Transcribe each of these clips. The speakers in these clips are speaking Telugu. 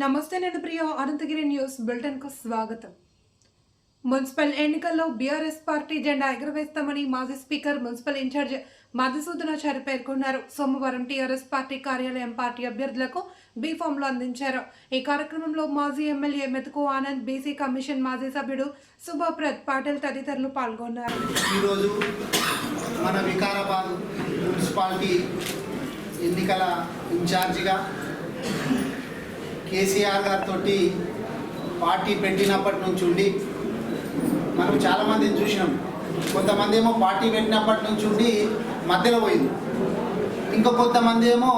నమస్తే, నేను ప్రియా. అనంతగిరి న్యూస్ బులెటిన్ కు స్వాగతం. మున్సిపల్ ఎన్నికల్లో బీఆర్ఎస్ పార్టీ జెండా ఎగురవేస్తామని మాజీ స్పీకర్ మున్సిపల్ ఇన్ఛార్జ్ మధుసూదనాచారి పేర్కొన్నారు. సోమవారం టీఆర్ఎస్ పార్టీ కార్యాలయం పార్టీ అభ్యర్థులకు బీ ఫామ్లు అందించారు. ఈ కార్యక్రమంలో మాజీ ఎమ్మెల్యే మెతుకు ఆనంద్, బీసీ కమిషన్ మాజీ సభ్యుడు శుభప్రద్ పాటిల్ తదితరులు పాల్గొన్నారు. ఈరోజు మన వికారాబాద్ మున్సిపాలిటీ ఎన్నికల ఇన్ఛార్జిగా కేసీఆర్ గారితో పార్టీ పెట్టినప్పటి నుంచి ఉండి మనం చాలామందిని చూసినాం. కొంతమంది ఏమో పార్టీ పెట్టినప్పటి నుంచి ఉండి మధ్యలో పోయింది, ఇంకా కొంతమంది ఏమో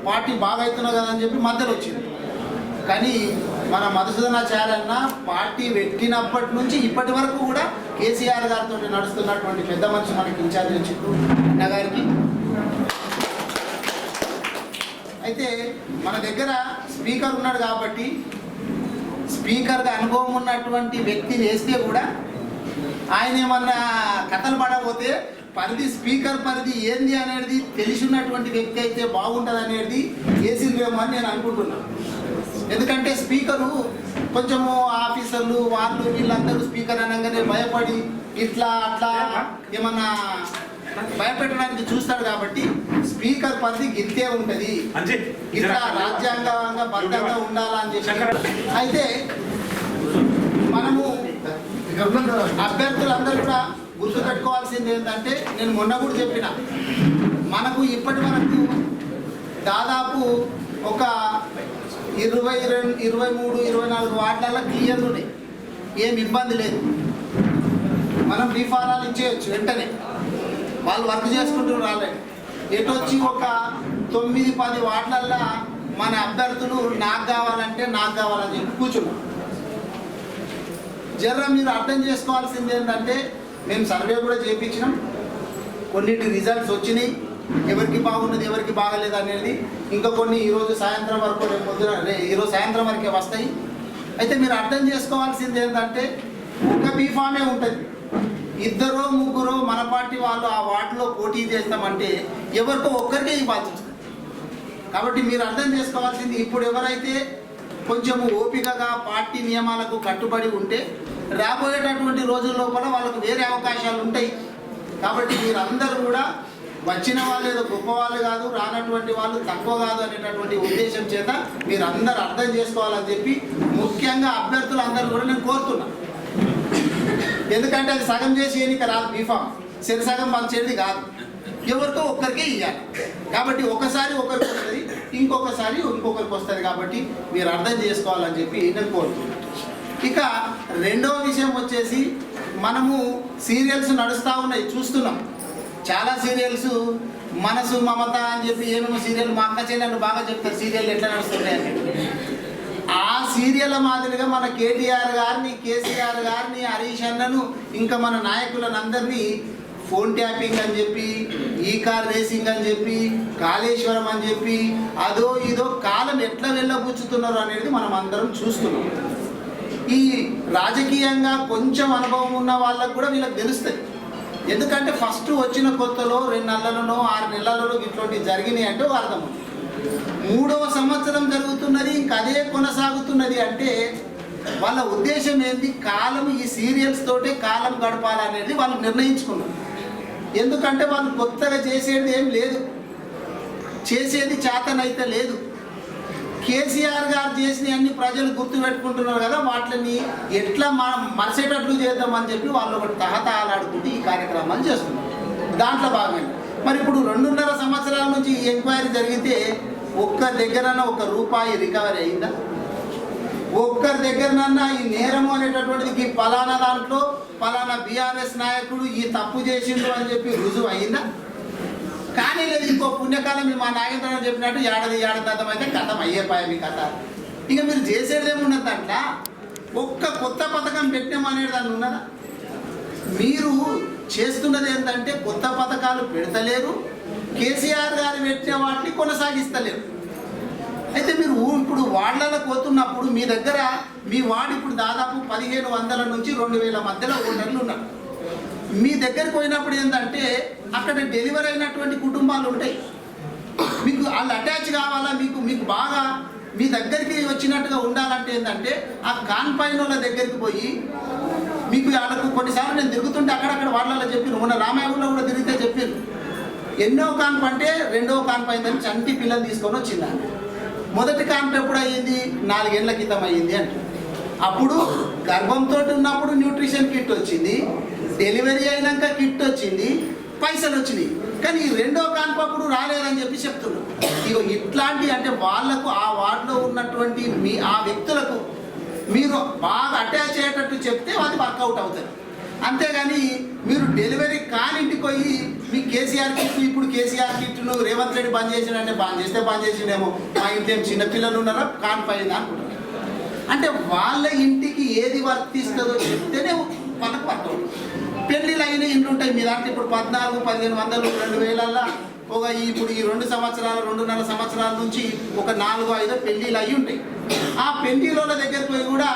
పార్టీ బాగా అవుతున్నారు కదా అని చెప్పి మధ్యలో వచ్చింది. కానీ మన మధుసూదనాచార్య అన్న పార్టీ పెట్టినప్పటి నుంచి ఇప్పటి వరకు కూడా కేసీఆర్ గారితో నడుస్తున్నటువంటి పెద్ద మనిషి మనకి ఇన్ఛార్జ్ వచ్చిండు అన్న గారికి. అయితే మన దగ్గర స్పీకర్ ఉన్నాడు కాబట్టి స్పీకర్గా అనుభవం ఉన్నటువంటి వ్యక్తిని వేస్తే కూడా ఆయన ఏమన్నా కథలు పడకపోతే పరిధి స్పీకర్ పరిధి ఏంది అనేది తెలిసి ఉన్నటువంటి వ్యక్తి అయితే బాగుంటుంది అనేది వేసిందేమో అని నేను అనుకుంటున్నాను. ఎందుకంటే స్పీకరు కొంచెము ఆఫీసర్లు వాళ్ళు వీళ్ళందరూ స్పీకర్ అనగానే భయపడి ఇట్లా అట్లా ఏమన్నా భయపెట్టడానికి చూస్తాడు కాబట్టి స్పీకర్ పరిధి గిత్తే ఉంటుంది, ఇట్లా రాజ్యాంగంగా బద్ధంగా ఉండాలా అని చెప్పి. అయితే మనము అభ్యర్థులందరూ కూడా గుర్తుపెట్టుకోవాల్సింది ఏంటంటే, నేను మొన్న కూడా చెప్పిన, మనకు ఇప్పటి వరకు దాదాపు ఒక 22, 23, 24 వార్డులలో క్లియర్లు ఉన్నాయి, ఏం ఇబ్బంది లేదు. మనం బీఫారాలు ఇచ్చేయచ్చు వెంటనే, వాళ్ళు వర్క్ చేసుకుంటున్నారు ఆల్రెడీ. ఎటొచ్చి ఒక 9-10 వార్డులల్లో మన అభ్యర్థులు నాకు కావాలని చెప్పి కూర్చున్నాం. జర్ర మీరు అర్థం చేసుకోవాల్సింది ఏంటంటే, మేము సర్వే కూడా చేయించినాం, కొన్నిటి రిజల్ట్స్ వచ్చినాయి, ఎవరికి బాగున్నది ఎవరికి బాగలేదు అనేది. ఇంకా కొన్ని ఈరోజు సాయంత్రం వరకు రేపు పొద్దున ఈరోజు సాయంత్రం వరకే వస్తాయి. అయితే మీరు అర్థం చేసుకోవాల్సింది ఏంటంటే, ఒక బీఫామే ఉంటుంది, 2-3 మన పార్టీ వాళ్ళు ఆ వార్డులో పోటీ చేస్తామంటే ఎవరికో ఒక్కరికే ఇవ్వాల్సి వస్తుంది. కాబట్టి మీరు అర్థం చేసుకోవాల్సింది, ఇప్పుడు ఎవరైతే కొంచెము ఓపికగా పార్టీ నియమాలకు కట్టుబడి ఉంటే రాబోయేటటువంటి రోజుల లోపల వాళ్ళకు వేరే అవకాశాలు ఉంటాయి. కాబట్టి మీరందరూ కూడా వచ్చిన వాళ్ళు ఏదో గొప్ప వాళ్ళు కాదు, రానటువంటి వాళ్ళు తక్కువ కాదు అనేటటువంటి ఉద్దేశం చేత మీరందరూ అర్థం చేసుకోవాలని చెప్పి ముఖ్యంగా అభ్యర్థులందరూ కూడా నేను కోరుతున్నా. ఎందుకంటే అది సగం చేసి ఎన్నిక రాదు, బీఫామ్ సగం పంచేది కాదు, ఎవరికో ఒక్కరికే ఇవ్వాలి. కాబట్టి ఒకసారి ఒకరికి వస్తుంది, ఇంకొకసారి ఇంకొకరికి వస్తుంది. కాబట్టి మీరు అర్థం చేసుకోవాలని చెప్పి నేను కోరుతున్నాను. ఇక రెండవ విషయం వచ్చేసి, మనము సీరియల్స్ నడుస్తూ ఉన్నాయి, చూస్తున్నాం చాలా సీరియల్స్. మనసు మమత అని చెప్పి ఏమేమో సీరియల్, మా అక్క చెల్లెళ్ళు బాగా చెప్తారు సీరియల్ ఎట్లా నడుస్తున్నాయి అని. ఆ సీరియల్ మాదిరిగా మన కేటీఆర్ గారిని, కేసీఆర్ గారిని, హరీష్ అన్నను, ఇంకా మన నాయకులను అందరినీ ఫోన్ ట్యాపింగ్ అని చెప్పి, ఈ కార్ రేసింగ్ అని చెప్పి, కాళేశ్వరం అని చెప్పి, అదో ఇదో కాలం ఎట్లా వెళ్ళబుచ్చుతున్నారు అనేది మనం అందరం చూస్తున్నాం. ఈ రాజకీయంగా కొంచెం అనుభవం ఉన్న వాళ్ళకు కూడా వీళ్ళకి తెలుస్తుంది. ఎందుకంటే ఫస్ట్ వచ్చిన కొత్తలో 2 నెలలనో 6 నెలలలో ఇట్లాంటివి జరిగినాయి అంటే అర్థం. 3వ సంవత్సరం జరుగుతున్నది, ఇంకా అదే కొనసాగుతున్నది అంటే వాళ్ళ ఉద్దేశం ఏంటి? కాలం ఈ సీరియల్స్ తోటే కాలం గడపాలనేది వాళ్ళు నిర్ణయించుకున్నారు. ఎందుకంటే వాళ్ళు కొత్తగా చేసేది ఏం లేదు, చేసేది చేతనైతే లేదు. కేసీఆర్ గారు చేసిన అన్ని ప్రజలు గుర్తుపెట్టుకుంటున్నారు కదా, వాటిని ఎట్లా మరిసేటట్లు చేద్దామని చెప్పి వాళ్ళు ఒకటి తహతహలాడుకుంటూ ఈ కార్యక్రమాలు చేస్తున్నారు. దాంట్లో భాగంగా మరి ఇప్పుడు 2.5 సంవత్సరాల నుంచి ఈ ఎంక్వైరీ జరిగితే ఒక్క దగ్గరన్నా 1 రూపాయి రికవరీ అయిందా? ఒక్కరి దగ్గరనన్నా ఈ నేరము అనేటటువంటిది పలానా దాంట్లో పలానా బీఆర్ఎస్ నాయకుడు ఈ తప్పు చేసిండు అని చెప్పి రుజువు అయిందా? కానీ లేదు, ఇంకో పుణ్యకాలం మా నాగేంద్ర చెప్పినట్టు ఏడాది అయితే కథం అయ్యేపాయ మీ కథ. ఇక మీరు చేసేది ఏమున్నది దాంట్లో? ఒక్క కొత్త పథకం పెట్టామనేది దాన్ని ఉన్నదా? మీరు చేస్తున్నది ఏంటంటే కొత్త పథకాలు పెడతలేరు, కేసీఆర్ గారు పెట్టిన వాటిని కొనసాగిస్తలేరు. అయితే మీరు ఇప్పుడు వార్డులలో పోతున్నప్పుడు మీ దగ్గర మీ వార్డు ఇప్పుడు దాదాపు 1500 నుంచి 2000 మధ్యలో ఓటర్లు ఉన్నారు. మీ దగ్గరికి పోయినప్పుడు ఏంటంటే అక్కడ డెలివరీ అయినటువంటి కుటుంబాలు ఉంటాయి. మీకు వాళ్ళు అటాచ్ కావాలా, మీకు బాగా మీ దగ్గరికి వచ్చినట్టుగా ఉండాలంటే ఏంటంటే ఆ కాన్పైన్ వాళ్ళ దగ్గరికి పోయి మీకు వాళ్ళకు కొన్నిసార్లు నేను తిరుగుతుంటే అక్కడక్కడ వాళ్ళలో చెప్పాను, మొన్న రామాయణంలో కూడా తిరిగితే చెప్పాను, ఎన్నో కాన్పు అంటే రెండవ కాన్పు అయిందని చంటి పిల్లలు తీసుకొని వచ్చింది. మొదటి కాన్పు ఎప్పుడు అయ్యింది? 4 ఏళ్ల క్రితం అయ్యింది అంటే. అప్పుడు గర్భంతో ఉన్నప్పుడు న్యూట్రిషన్ కిట్ వచ్చింది, డెలివరీ అయినాక కిట్ వచ్చింది, పైసలు వచ్చినాయి. కానీ ఈ రెండో కాన్పు అప్పుడు రాలేదని చెప్పి చెప్తున్నారు. ఇగో ఇట్లాంటి అంటే వాళ్లకు ఆ వార్డులో ఉన్నటువంటి ఆ వ్యక్తులకు మీరు బాగా అటాచ్ అయ్యేటట్టు చెప్తే అది వర్కౌట్ అవుతుంది. అంతేగాని మీరు డెలివరీ కానింటికి పోయి మీ కేసీఆర్ కిట్, ఇప్పుడు కేసీఆర్ కిట్ను రేవంత్ రెడ్డి బంద్ చేసిండే, బంద్ చేసిండేమో, మా ఇంట్లో ఏం చిన్నపిల్లలు ఉన్నారా కాన్పు అయింది అనుకుంటున్నారు. అంటే వాళ్ళ ఇంటికి ఏది వర్తిస్తుందో చెప్తేనే వాళ్ళకు వర్కౌట్. పెళ్ళిళ్ళు అయిన ఇండ్లు ఉంటాయి మీ దాంట్లో, ఇప్పుడు 14, 1500, 2000 ఇప్పుడు ఈ 2.5 సంవత్సరాల నుంచి ఒక 4-5 పెళ్ళిళ్ళు అయ్యి ఉంటాయి. ఆ పెళ్ళిళ్ళ దగ్గరికి పోయి కూడా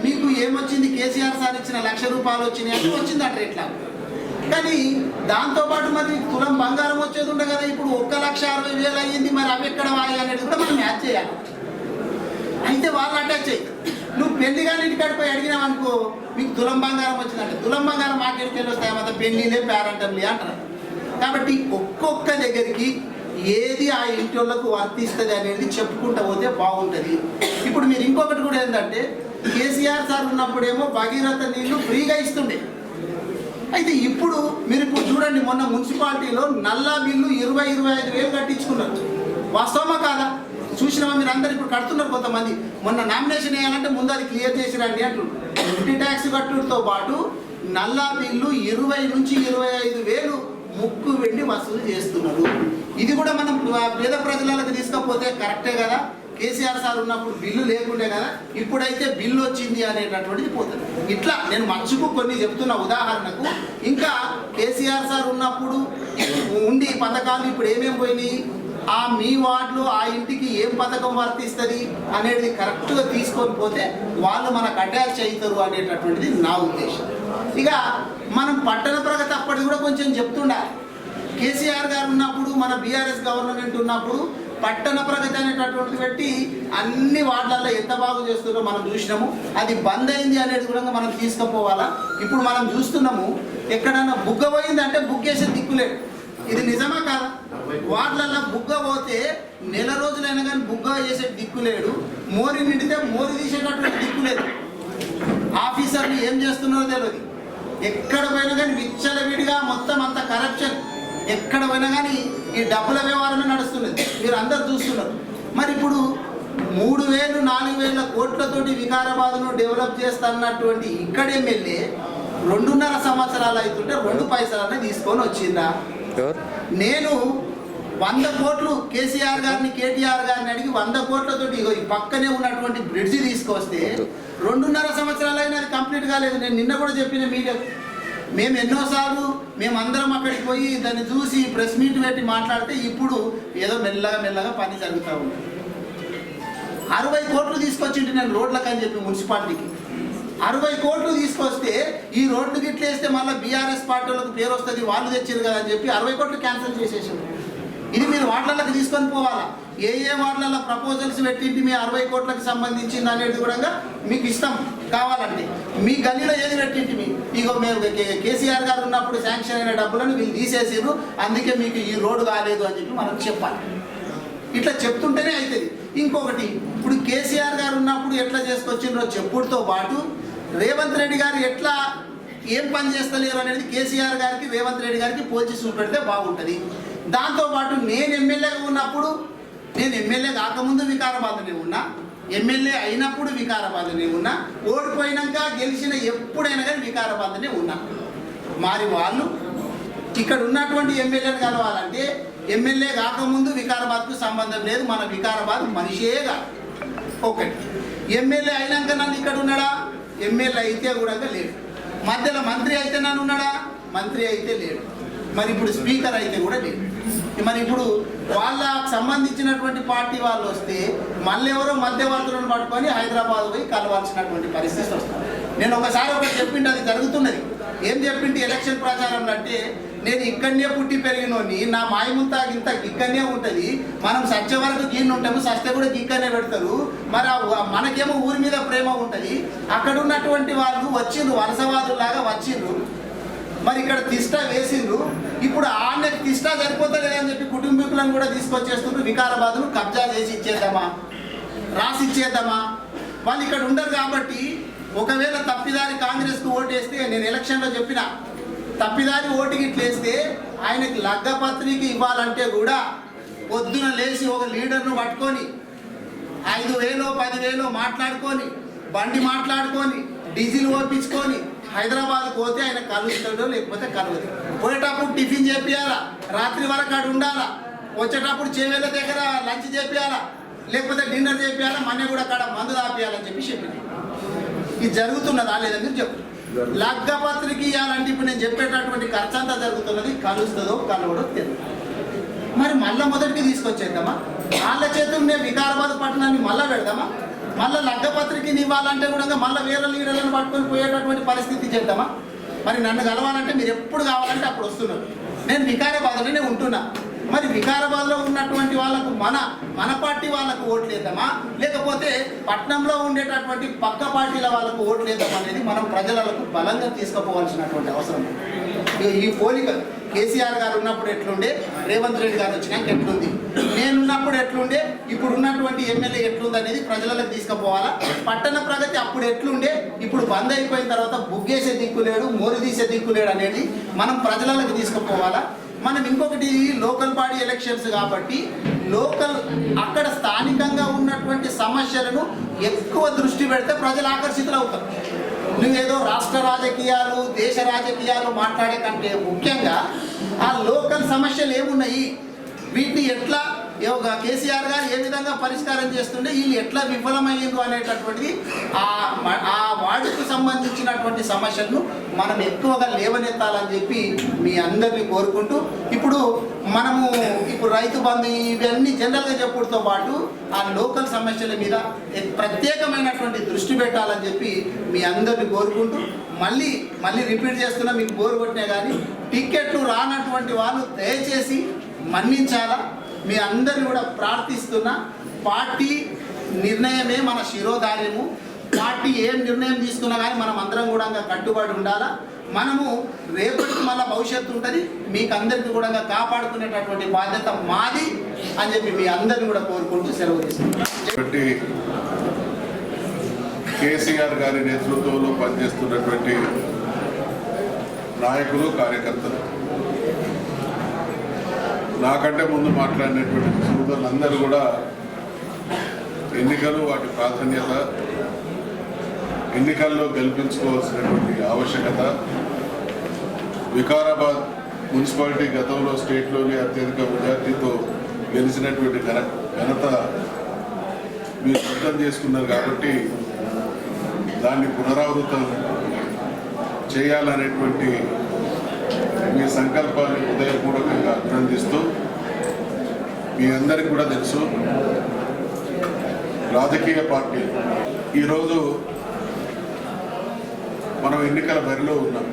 మీకు ఏమొచ్చింది, కేసీఆర్ సార్ ఇచ్చిన ₹1,00,000 వచ్చినాయి అంటే వచ్చిందట ఎట్లా. కానీ దాంతోపాటు మరి తులం బంగారం వచ్చేది ఉండే కదా, ఇప్పుడు 1,60,000 అయ్యింది, మరి అవి ఎక్కడ వాయి అనేది కూడా మనం మ్యాచ్ చేయాలి. అయితే వాళ్ళు అటాచ్ అయ్యి నువ్వు పెళ్లి కానీ ఇంటికాడికి పోయి అడిగినావు అనుకో, మీకు తులం బంగారం వచ్చిందంటే తులం బంగారం మాకెళ్ళి వస్తాయి, మొత్తం పెళ్ళిలే పేరంటంలే అంటారు. కాబట్టి ఒక్కొక్క దగ్గరికి ఏది ఆ ఇంటి వాళ్ళకు వర్తిస్తుంది అనేది చెప్పుకుంటూ పోతే బాగుంటుంది. ఇప్పుడు మీరు ఇంకొకటి కూడా ఏంటంటే కేసీఆర్ సార్ ఉన్నప్పుడేమో భగీరథ నీళ్లు ఫ్రీగా ఇస్తుండే. అయితే ఇప్పుడు చూడండి, మొన్న మున్సిపాలిటీలో నల్లా బిల్లు 20-25 కట్టించుకున్నారు. వాస్తవమా కాదా? చూసినామా మీరు అందరు? ఇప్పుడు కడుతున్నారు కొంతమంది. మొన్న నామినేషన్ వేయాలంటే ముందు అది క్లియర్ చేసిరండి అంటున్నారు. ఇంటి ట్యాక్స్ కట్టుడితో పాటు నల్లా బిల్లు 20-25 ముక్కు వెండి వసూలు చేస్తున్నారు. ఇది కూడా మనం పేద ప్రజలకు తీసుకపోతే కరెక్టే కదా. కేసీఆర్ సార్ ఉన్నప్పుడు బిల్లు లేకుండే కదా, ఇప్పుడైతే బిల్లు వచ్చింది అనేటటువంటిది పోతుంది. ఇట్లా నేను మంచుకు కొన్ని చెప్తున్న ఉదాహరణకు. ఇంకా కేసీఆర్ సార్ ఉన్నప్పుడు ఉండి పథకాలు ఇప్పుడు ఏమేమి పోయినాయి, ఆ మీ వార్డులో ఆ ఇంటికి ఏం పథకం వర్తిస్తుంది అనేది కరెక్ట్గా తీసుకొని పోతే వాళ్ళు మనకు అటాచ్ అవుతారు అనేటటువంటిది నా ఉద్దేశం. ఇక మనం పట్టణ ప్రగతి అప్పటిది కూడా కొంచెం చెప్తుండాలి. కేసీఆర్ గారు ఉన్నప్పుడు, మన బీఆర్ఎస్ గవర్నమెంట్ ఉన్నప్పుడు పట్టణ ప్రగతి అనేటటువంటి పెట్టి అన్ని వార్డులలో ఎంత బాగు చేస్తున్నారో మనం చూసినాము. అది బంద్ అయింది అనేది కూడా మనం తీసుకుపోవాలా. ఇప్పుడు మనం చూస్తున్నాము, ఎక్కడైనా బుగ్గ పోయిందంటే బుగ్గేసే దిక్కులేడు. ఇది నిజమా కాదా? వార్డులలో బుగ్గ పోతే నెల రోజులైనా కానీ బుగ్గ చేసే దిక్కులేడు, మోరి నిండితే మోరి తీసేటటువంటి దిక్కులేదు. ఆఫీసర్లు ఏం చేస్తున్నారో తెలియదు. ఎక్కడ పోయినా కానీ విచ్చలవిడిగా మొత్తం అంత కరప్షన్, ఎక్కడ పోయినా కానీ ఈ డబ్బుల వ్యవహారమే నడుస్తున్నది. మీరు అందరు చూస్తున్నారు. మరి ఇప్పుడు 3,000-4,000 కోట్లతోటి వికారాబాద్ను డెవలప్ చేస్తున్నటువంటి ఇక్కడ ఎమ్మెల్యే 2.5 సంవత్సరాలు అవుతుంటే 2 పైసలన్నా తీసుకొని వచ్చిందా? నేను 100 కోట్లు కేసీఆర్ గారిని, కేటీఆర్ గారిని అడిగి 100 కోట్లతోటి ఈ పక్కనే ఉన్నటువంటి బ్రిడ్జి తీసుకొస్తే 2.5 సంవత్సరాలు అయినా అది కంప్లీట్ కాలేదు. నేను నిన్న కూడా చెప్పిన మీడియా, మేము ఎన్నోసార్లు మేమందరం అక్కడికి పోయి దాన్ని చూసి ప్రెస్ మీట్ పెట్టి మాట్లాడితే ఇప్పుడు ఏదో మెల్లగా పని జరుగుతూ ఉంది. 60 కోట్లు తీసుకొచ్చింది నేను రోడ్లకు అని చెప్పి మున్సిపాలిటీకి. 60 కోట్లు తీసుకొస్తే ఈ రోడ్లు గిట్లేస్తే మళ్ళీ బీఆర్ఎస్ పార్టీలకు పేరు వస్తుంది, వాళ్ళు తెచ్చారు కదా అని చెప్పి 60 కోట్లు క్యాన్సిల్ చేసేసారు. ఇది మీరు వార్డులకు తీసుకొని పోవాలా. ఏ వార్డులలో ప్రపోజల్స్ పెట్టింటి మీ 60 కోట్లకు సంబంధించింది అనేది కూడా మీకు ఇష్టం కావాలంటే. మీ గల్లీలో ఏది పెట్టింటి ఇగో మేము కేసీఆర్ గారు ఉన్నప్పుడు శాంక్షన్ అయిన డబ్బులను వీళ్ళు తీసేసారు, అందుకే మీకు ఈ రోడ్డు కాలేదు అని చెప్పి మనం చెప్పాలి. ఇట్లా చెప్తుంటేనే అవుతుంది. ఇంకొకటి, ఇప్పుడు కేసీఆర్ గారు ఉన్నప్పుడు ఎట్లా చేసుకొచ్చిండ్రో చెప్పుడుతో పాటు రేవంత్ రెడ్డి గారు ఎట్లా ఏం పని చేస్తలేరు అనేది కేసీఆర్ గారికి, రేవంత్ రెడ్డి గారికి పోల్చి చూపెడితే బాగుంటుంది. దాంతోపాటు నేను ఎమ్మెల్యేగా ఉన్నప్పుడు, నేను ఎమ్మెల్యే కాకముందు వికారాబాద్నే ఉన్నా, ఎమ్మెల్యే అయినప్పుడు వికారాబాద్నే ఉన్నా, ఓడిపోయినాక గెలిచిన ఎప్పుడైనా కానీ వికారాబాద్నే ఉన్నా. మరి వాళ్ళు ఇక్కడ ఉన్నటువంటి ఎమ్మెల్యేని కలవాలంటే ఎమ్మెల్యే కాకముందు వికారాబాద్కు సంబంధం లేదు, మన వికారాబాద్ మనిషే కాదు. ఒకటి, ఎమ్మెల్యే అయినాక నన్ను ఇక్కడ ఉన్నాడా? ఎమ్మెల్యే అయితే కూడా లేడు. మధ్యలో మంత్రి అయితే నన్ను ఉన్నాడా? మంత్రి అయితే లేడు. మరి ఇప్పుడు స్పీకర్ అయితే కూడా లేడు. మరి ఇప్పుడు వాళ్ళకు సంబంధించినటువంటి పార్టీ వాళ్ళు వస్తే మళ్ళీ ఎవరో మధ్యవర్తులను పట్టుకొని హైదరాబాద్ పోయి కలవాల్సినటువంటి పరిస్థితి వస్తుంది. నేను ఒకసారి ఒకటి చెప్పింది, అది జరుగుతున్నది. ఏం చెప్పింది ఎలక్షన్ ప్రచారంలో అంటే, నేను ఇక్కడనే పుట్టి పెరిగినోని, నా మాయముంతా ఇంత ఇక్కడనే ఉంటుంది, మనం సత్య వరకు గీన్ని ఉంటాము, సస్తే కూడా ఇక్కడనే పెడతారు, మరి మనకేమో ఊరి మీద ప్రేమ ఉంటుంది, అక్కడ ఉన్నటువంటి వాళ్ళు వచ్చిండ్రు, వలసవాదులాగా వచ్చిండ్రు, మరి ఇక్కడ తిష్ట వేసిండ్రు, ఇప్పుడు ఆమెకు తిష్ట సరిపోతలేదని చెప్పి కుటుంబీకులను కూడా తీసుకొచ్చేస్తుండ్రు, వికారాబాద్ను కబ్జా చేసి ఇచ్చేద్దామా, రాసి ఇచ్చేద్దామా, వాళ్ళు ఇక్కడ ఉండరు. కాబట్టి ఒకవేళ తప్పిదారి కాంగ్రెస్కు ఓటేస్తే, నేను ఎలక్షన్లో చెప్పిన, తప్పిదారి ఓటుకి ఇట్లేస్తే ఆయనకి లగ్గపత్రిక ఇవ్వాలంటే కూడా పొద్దున లేచి ఒక లీడర్ను పట్టుకొని 5,000 10,000 మాట్లాడుకొని, బండి మాట్లాడుకొని, డీజిల్ ఓపించుకొని హైదరాబాద్ పోతే ఆయన కలుస్తాడో లేకపోతే కలవదు. పోయేటప్పుడు టిఫిన్ చేపియాలా, రాత్రి వరకు అక్కడ ఉండాలా, వచ్చేటప్పుడు చేవేళ్ళ దగ్గర లంచ్ చేపియాలా, లేకపోతే డిన్నర్ చేపియాలా, మనే కూడా అక్కడ మందు దాపియాలని చెప్పి చెప్పింది. ఇది జరుగుతున్నదా లేదని మీరు చెప్పు. లగ్గపత్రిక ఇవ్వాలంటే ఇప్పుడు నేను చెప్పేటటువంటి ఖర్చు అంతా జరుగుతున్నది, కలుస్తుందో కలవడో తెలియదు. మరి మళ్ళీ మొదటికి తీసుకొచ్చేద్దామా, వాళ్ళ చేతుల్లో వికారాబాద్ పట్టణాన్ని మళ్ళీ పెడదామా, మళ్ళీ లగ్గపత్రికని ఇవ్వాలంటే కూడా మళ్ళీ వేరే లీడర్లను పట్టుకొని పోయేటటువంటి పరిస్థితి చేద్దామా. మరి నన్ను కలవాలంటే మీరు ఎప్పుడు కావాలంటే అప్పుడు వస్తున్నారు. నేను వికారాబాద్లోనే ఉంటున్నా, మరి వికారాబాద్లో ఉన్నటువంటి వాళ్ళకు మన పార్టీ వాళ్ళకు ఓట్లు వేద్దామా, లేకపోతే పట్నంలో ఉండేటటువంటి పక్క పార్టీల వాళ్ళకు ఓట్లు వేద్దామా అనేది మనం ప్రజలకు బలంగా తీసుకుపోవాల్సినటువంటి అవసరం. ఈ పోలిక కేసీఆర్ గారు ఉన్నప్పుడు ఎట్లుండే, రేవంత్ రెడ్డి గారు వచ్చినాక ఎట్లుంది, నేనున్నప్పుడు ఎట్లుండే, ఇప్పుడు ఉన్నటువంటి ఎమ్మెల్యే ఎట్లుంది అనేది ప్రజలకు తీసుకుపోవాలా. పట్టణ ప్రగతి అప్పుడు ఎట్లుండే, ఇప్పుడు బంద్ అయిపోయిన తర్వాత బుగ్గేసే దిక్కులేడు, మోరు తీసే దిక్కులేడు అనేది మనం ప్రజలకు తీసుకుపోవాలా. మనం ఇంకొకటి లోకల్ బాడీ ఎలక్షన్స్ కాబట్టి అక్కడ స్థానికంగా ఉన్నటువంటి సమస్యలను ఎక్కువ దృష్టి పెడితే ప్రజలు ఆకర్షితులు అవుతారు. నువ్వేదో రాష్ట్ర రాజకీయాలు, దేశ రాజకీయాలు మాట్లాడే కంటే ముఖ్యంగా ఆ లోకల్ సమస్యలు ఏమున్నాయి, వీటిని ఎట్లా కేసీఆర్ గారు ఏ విధంగా పరిష్కారం చేస్తుండే, వీళ్ళు ఎట్లా విఫలమయ్యిందో అనేటటువంటిది ఆ వార్డుకు సంబంధించినటువంటి సమస్యలను మనం ఎక్కువగా లేవనెత్తాలని చెప్పి మీ అందరినీ కోరుకుంటూ, ఇప్పుడు రైతు బంధు ఇవన్నీ జనరల్గా చెప్పుడుతో పాటు ఆ లోకల్ సమస్యల మీద ప్రత్యేకమైనటువంటి దృష్టి పెట్టాలని చెప్పి మీ అందరినీ కోరుకుంటూ, మళ్ళీ రిపీట్ చేస్తున్నా, మీకు బోరు కొట్టినా కానీ టికెట్లు రానటువంటి వాళ్ళు దయచేసి మన్నించాలా. మీ అందరిని కూడా ప్రార్థిస్తున్నా, పార్టీ నిర్ణయమే మన శిరోధార్యము, పార్టీ ఏం నిర్ణయం తీసుకున్నా కానీ మనం అందరం కూడా కట్టుబడి ఉండాలా. మనము రేపటికి మళ్ళీ భవిష్యత్తు ఉంటుంది, మీకు అందరికీ కూడా కాపాడుకునేటటువంటి బాధ్యత మాది అని చెప్పి మీ అందరిని కూడా కోరుకుంటూ సెలవు తీసుకుంటున్నాం. కేసీఆర్ గారి నేతృత్వంలో పనిచేస్తున్నటువంటి నాయకులు, కార్యకర్తలు, నాకంటే ముందు మాట్లాడినటువంటి సోదరులందరూ కూడా ఎన్నికలు, వాటి ప్రాధాన్యత, ఎన్నికల్లో గెలిపించుకోవాల్సినటువంటి ఆవశ్యకత, వికారాబాద్ మున్సిపాలిటీ గతంలో స్టేట్లోనే అత్యధిక మెజార్టీతో గెలిచినటువంటి ఘనత మీరు అర్థం చేసుకున్నారు. కాబట్టి దాన్ని పునరావృతం చేయాలనేటువంటి మీ సంకల్పాన్ని హృదయపూర్వకంగా అభినందిస్తూ, మీ అందరికీ కూడా తెలుసు రాజకీయ పార్టీ ఈరోజు మనం ఎన్నికల బరిలో ఉన్నాం.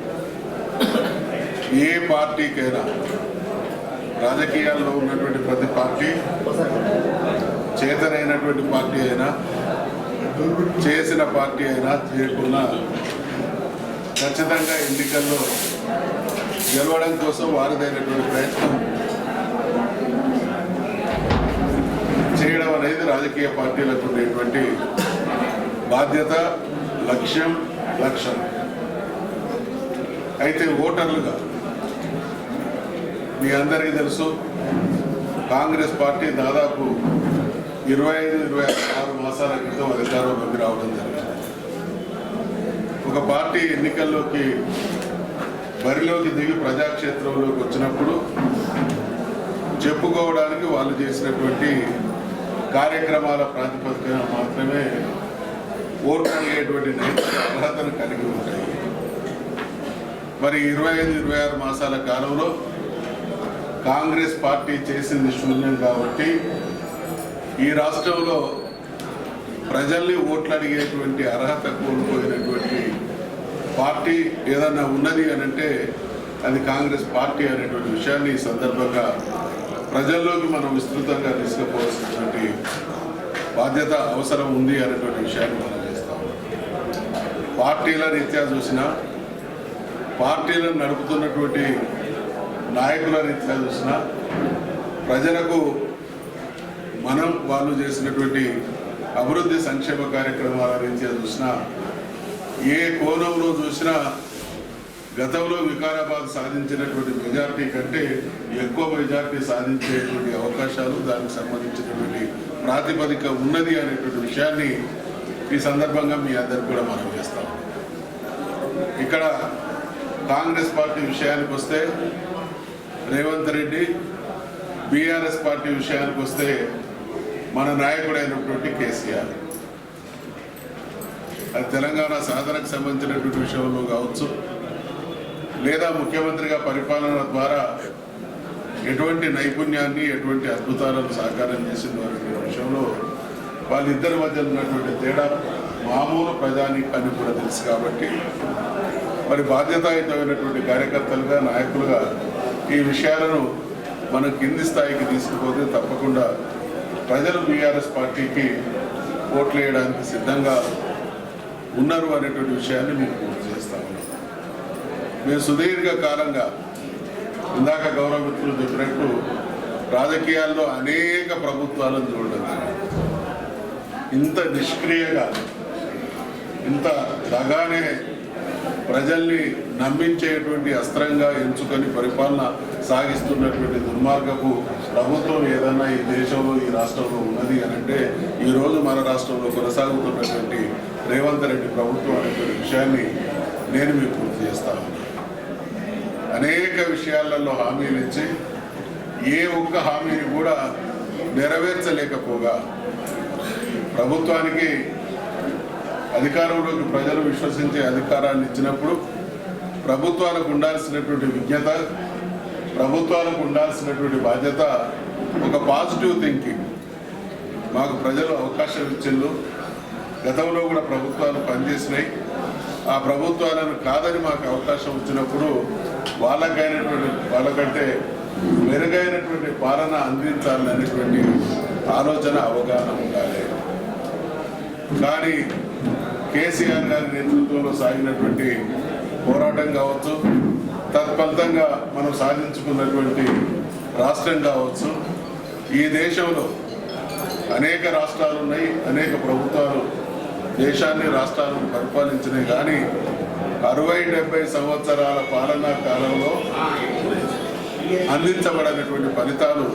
ఏ పార్టీకైనా, రాజకీయాల్లో ఉన్నటువంటి ప్రతి పార్టీ, చేతనైనటువంటి పార్టీ అయినా, చేసిన పార్టీ అయినా, చేయకుండా ఖచ్చితంగా ఎన్నికల్లో గెలవడం కోసం వారిదైనటువంటి ప్రయత్నం చేయడం అనేది రాజకీయ పార్టీలకు ఉండేటువంటి బాధ్యత, లక్ష్యం. అయితే ఓటర్లుగా మీ అందరికీ తెలుసు, కాంగ్రెస్ పార్టీ దాదాపు 25-26 మాసాల క్రితం అధికారంలోకి రావడం జరిగింది. ఒక పార్టీ ఎన్నికల్లోకి బరిలోకి దిగి ప్రజాక్షేత్రంలోకి వచ్చినప్పుడు చెప్పుకోవడానికి వాళ్ళు చేసినటువంటి కార్యక్రమాల ప్రాతిపదికన మాత్రమే ఓటు అడిగేటువంటి నైతిక అర్హతను కలిగి ఉంటాయి. మరి 25-26 మాసాల కాలంలో కాంగ్రెస్ పార్టీ చేసింది శూన్యం. కాబట్టి ఈ రాష్ట్రంలో ప్రజల్ని ఓట్లు అడిగేటువంటి అర్హత కోల్పోయినటువంటి పార్టీ ఏదన్నా ఉన్నది అని అంటే అది కాంగ్రెస్ పార్టీ అనేటువంటి విషయాన్ని ఈ సందర్భంగా ప్రజల్లోకి మనం విస్తృతంగా తీసుకుపోవాల్సినటువంటి బాధ్యత అవసరం ఉంది అనేటువంటి విషయాన్ని మనం చేస్తాం. పార్టీల రీత్యా చూసినా, పార్టీలను నడుపుతున్నటువంటి నాయకుల రీత్యా చూసినా, ప్రజలకు వాళ్ళు చేసినటువంటి అభివృద్ధి సంక్షేమ కార్యక్రమాల రీత్యా చూసినా, ఏ కోణంలో చూసినా గతంలో వికారాబాద్ సాధించినటువంటి మెజార్టీ కంటే ఎక్కువ మెజార్టీ సాధించేటువంటి అవకాశాలు, దానికి సంబంధించినటువంటి ప్రాతిపదిక ఉన్నది అనేటువంటి విషయాన్ని ఈ సందర్భంగా మీ అందరికి కూడా మనం చేస్తాం. ఇక్కడ కాంగ్రెస్ పార్టీ విషయానికి వస్తే రేవంత్ రెడ్డి, బీఆర్ఎస్ పార్టీ విషయానికి వస్తే మన నాయకుడైనటువంటి కేసీఆర్, అది తెలంగాణ సాధనకు సంబంధించినటువంటి విషయంలో కావచ్చు, లేదా ముఖ్యమంత్రిగా పరిపాలన ద్వారా ఎటువంటి నైపుణ్యాన్ని, ఎటువంటి అద్భుతాలను సాకారం చేసిన వారి విషయంలో వాళ్ళిద్దరి మధ్య ఉన్నటువంటి తేడా మామూలు ప్రజానీకాన్ని కూడా తెలుసు. కాబట్టి మరి బాధ్యతాయుతమైనటువంటి కార్యకర్తలుగా, నాయకులుగా ఈ విషయాలను మనం కింది స్థాయికి తీసుకుపోతే తప్పకుండా ప్రజలు బీఆర్ఎస్ పార్టీకి ఓట్లు వేయడానికి సిద్ధంగా ఉన్నారు అనేటువంటి విషయాన్ని మీకు గుర్తు చేస్తా ఉన్నాం. మేము సుదీర్ఘ కాలంగా ఇందాక గౌరవ మిత్రులు చెప్పినట్టు రాజకీయాల్లో అనేక ప్రభుత్వాలను చూడడం, ఇంత నిష్క్రియంగా, ఇంత దగానే ప్రజల్ని నమ్మించేటువంటి అస్త్రంగా ఎంచుకొని పరిపాలన సాగిస్తున్నటువంటి దుర్మార్గపు ప్రభుత్వం ఏదన్నా ఈ దేశంలో, ఈ రాష్ట్రంలో ఉన్నది అని అంటే ఈరోజు మన రాష్ట్రంలో కొనసాగుతున్నటువంటి రేవంత్ రెడ్డి ప్రభుత్వం అనేటువంటి విషయాన్ని నేను మీకు గుర్తు చేస్తాను. అనేక విషయాలలో హామీలు ఇచ్చి ఏ ఒక్క హామీని కూడా నెరవేర్చలేకపోగా ప్రభుత్వానికి అధికారంలోకి ప్రజలు విశ్వసించే అధికారాన్ని ఇచ్చినప్పుడు ప్రభుత్వాలకు ఉండాల్సినటువంటి విజ్ఞత, ప్రభుత్వాలకు ఉండాల్సినటువంటి బాధ్యత, ఒక పాజిటివ్ థింకింగ్ మాకు ప్రజలు అవకాశం ఇచ్చిండ్రు. గతంలో కూడా ప్రభుత్వాలు పనిచేసినాయి. ఆ ప్రభుత్వాలను కాదని మాకు అవకాశం వచ్చినప్పుడు వాళ్ళకంటే మెరుగైనటువంటి పాలన అందించాలనేటువంటి ఆలోచన, అవగాహన ఉండాలి. కానీ కేసీఆర్ గారి నేతృత్వంలో సాగినటువంటి పోరాటం కావచ్చు, తత్ఫలితంగా మనం సాధించుకున్నటువంటి రాష్ట్రం కావచ్చు, ఈ దేశంలో అనేక రాష్ట్రాలు ఉన్నాయి, అనేక ప్రభుత్వాలు దేశాన్ని, రాష్ట్రాలను పరిపాలించినాయి. కానీ 60-70 సంవత్సరాల పాలనా కాలంలో అందించబడినటువంటి ఫలితాలు,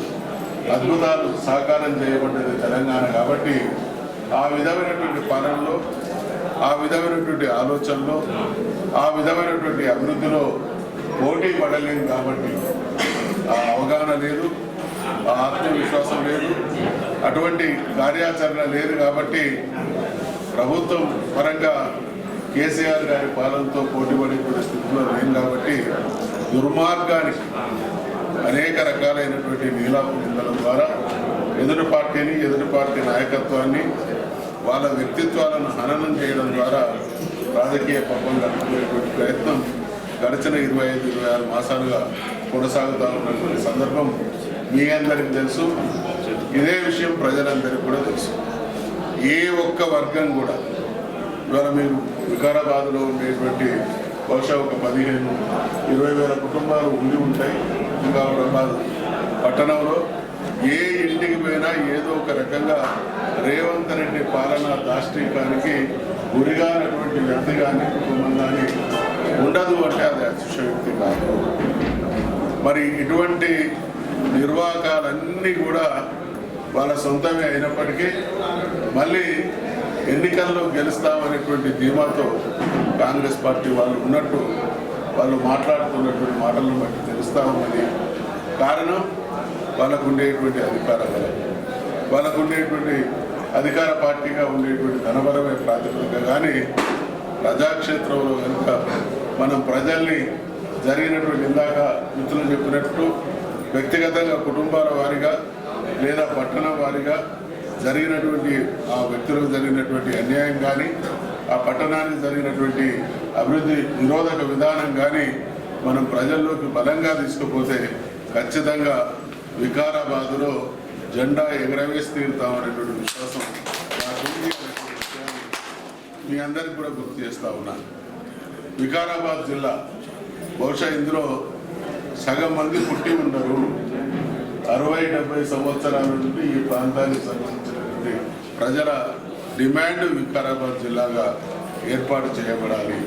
అద్భుతాలు సాకారం చేయబడ్డది తెలంగాణ. కాబట్టి ఆ విధమైనటువంటి పాలనలో, ఆ విధమైనటువంటి ఆలోచనలో, ఆ విధమైనటువంటి అభివృద్ధిలో పోటీ పడలేము. కాబట్టి ఆ అవగాహన లేదు, ఆ ఆత్మవిశ్వాసం లేదు, అటువంటి కార్యాచరణ లేదు. కాబట్టి ప్రభుత్వం పరంగా కేసీఆర్ గారి పాలనతో పోటీపడేటువంటి స్థితిలో లేదు. కాబట్టి దుర్మార్గానికి అనేక రకాలైనటువంటి నీలాపు నిందల ద్వారా ఎదుటి పార్టీని, ఎదుటి పార్టీ నాయకత్వాన్ని, వాళ్ళ వ్యక్తిత్వాలను హననం చేయడం ద్వారా రాజకీయ పబ్బం గడుపుకునేటువంటి ప్రయత్నం గడిచిన 25-26 మాసాలుగా కొనసాగుతూ ఉన్నటువంటి సందర్భం మీ అందరికీ తెలుసు. ఇదే విషయం ప్రజలందరికీ కూడా తెలుసు. ఏ ఒక్క వర్గం కూడా ఇవాళ మీరు వికారాబాద్లో ఉండేటువంటి బహుశా ఒక 15-20 వేల కుటుంబాలు ఉండి ఉంటాయి. వికారాబాద్ పట్టణంలో ఏ ఇంటికి పోయినా ఏదో ఒక రకంగా రేవంత్ రెడ్డి పాలనా దాష్టీకానికి గురిగానటువంటి వ్యక్తి కానీ, కుటుంబం కానీ ఉండదు అంటే అది అతిశయోక్తి కాదు. మరి ఇటువంటి నిర్వాహకాలన్నీ కూడా వాళ్ళ సొంతమే అయినప్పటికీ మళ్ళీ ఎన్నికల్లో గెలుస్తామనేటువంటి ధీమాతో కాంగ్రెస్ పార్టీ వాళ్ళు ఉన్నట్టు వాళ్ళు మాట్లాడుతున్నటువంటి మాటలను బట్టి తెలుస్తూ ఉన్నది. కారణం వాళ్ళకు ఉండేటువంటి అధికార బలం, వాళ్ళకు ఉండేటువంటి అధికార పార్టీగా ఉండేటువంటి ధనబలమే ప్రాతిపదిక. కానీ ప్రజాక్షేత్రంలో కనుక మనం ప్రజల్ని జరిగినటువంటి, ఇందాక మిత్రులు చెప్పినట్టు వ్యక్తిగతంగా కుటుంబాల వారీగా లేదా పట్టణం వారీగా జరిగినటువంటి ఆ వ్యక్తులకు జరిగినటువంటి అన్యాయం కానీ, ఆ పట్టణానికి జరిగినటువంటి అభివృద్ధి నిరోధక విధానం కానీ మనం ప్రజల్లోకి బలంగా తీసుకుపోతే ఖచ్చితంగా వికారాబాద్లో జెండా ఎగరవేసి తీరుతామనేటువంటి విశ్వాసం నాకుంది అనేటువంటి విషయాన్ని మీ అందరికీ కూడా గుర్తు చేస్తూ ఉన్నాను. వికారాబాద్ జిల్లా బహుశా ఇందులో సగం మంది పుట్టి ఉండరు. 60-70 సంవత్సరాల నుండి ఈ ప్రాంతానికి సంబంధించినటువంటి ప్రజల డిమాండ్ వికారాబాద్ జిల్లాగా ఏర్పాటు చేయబడాలి.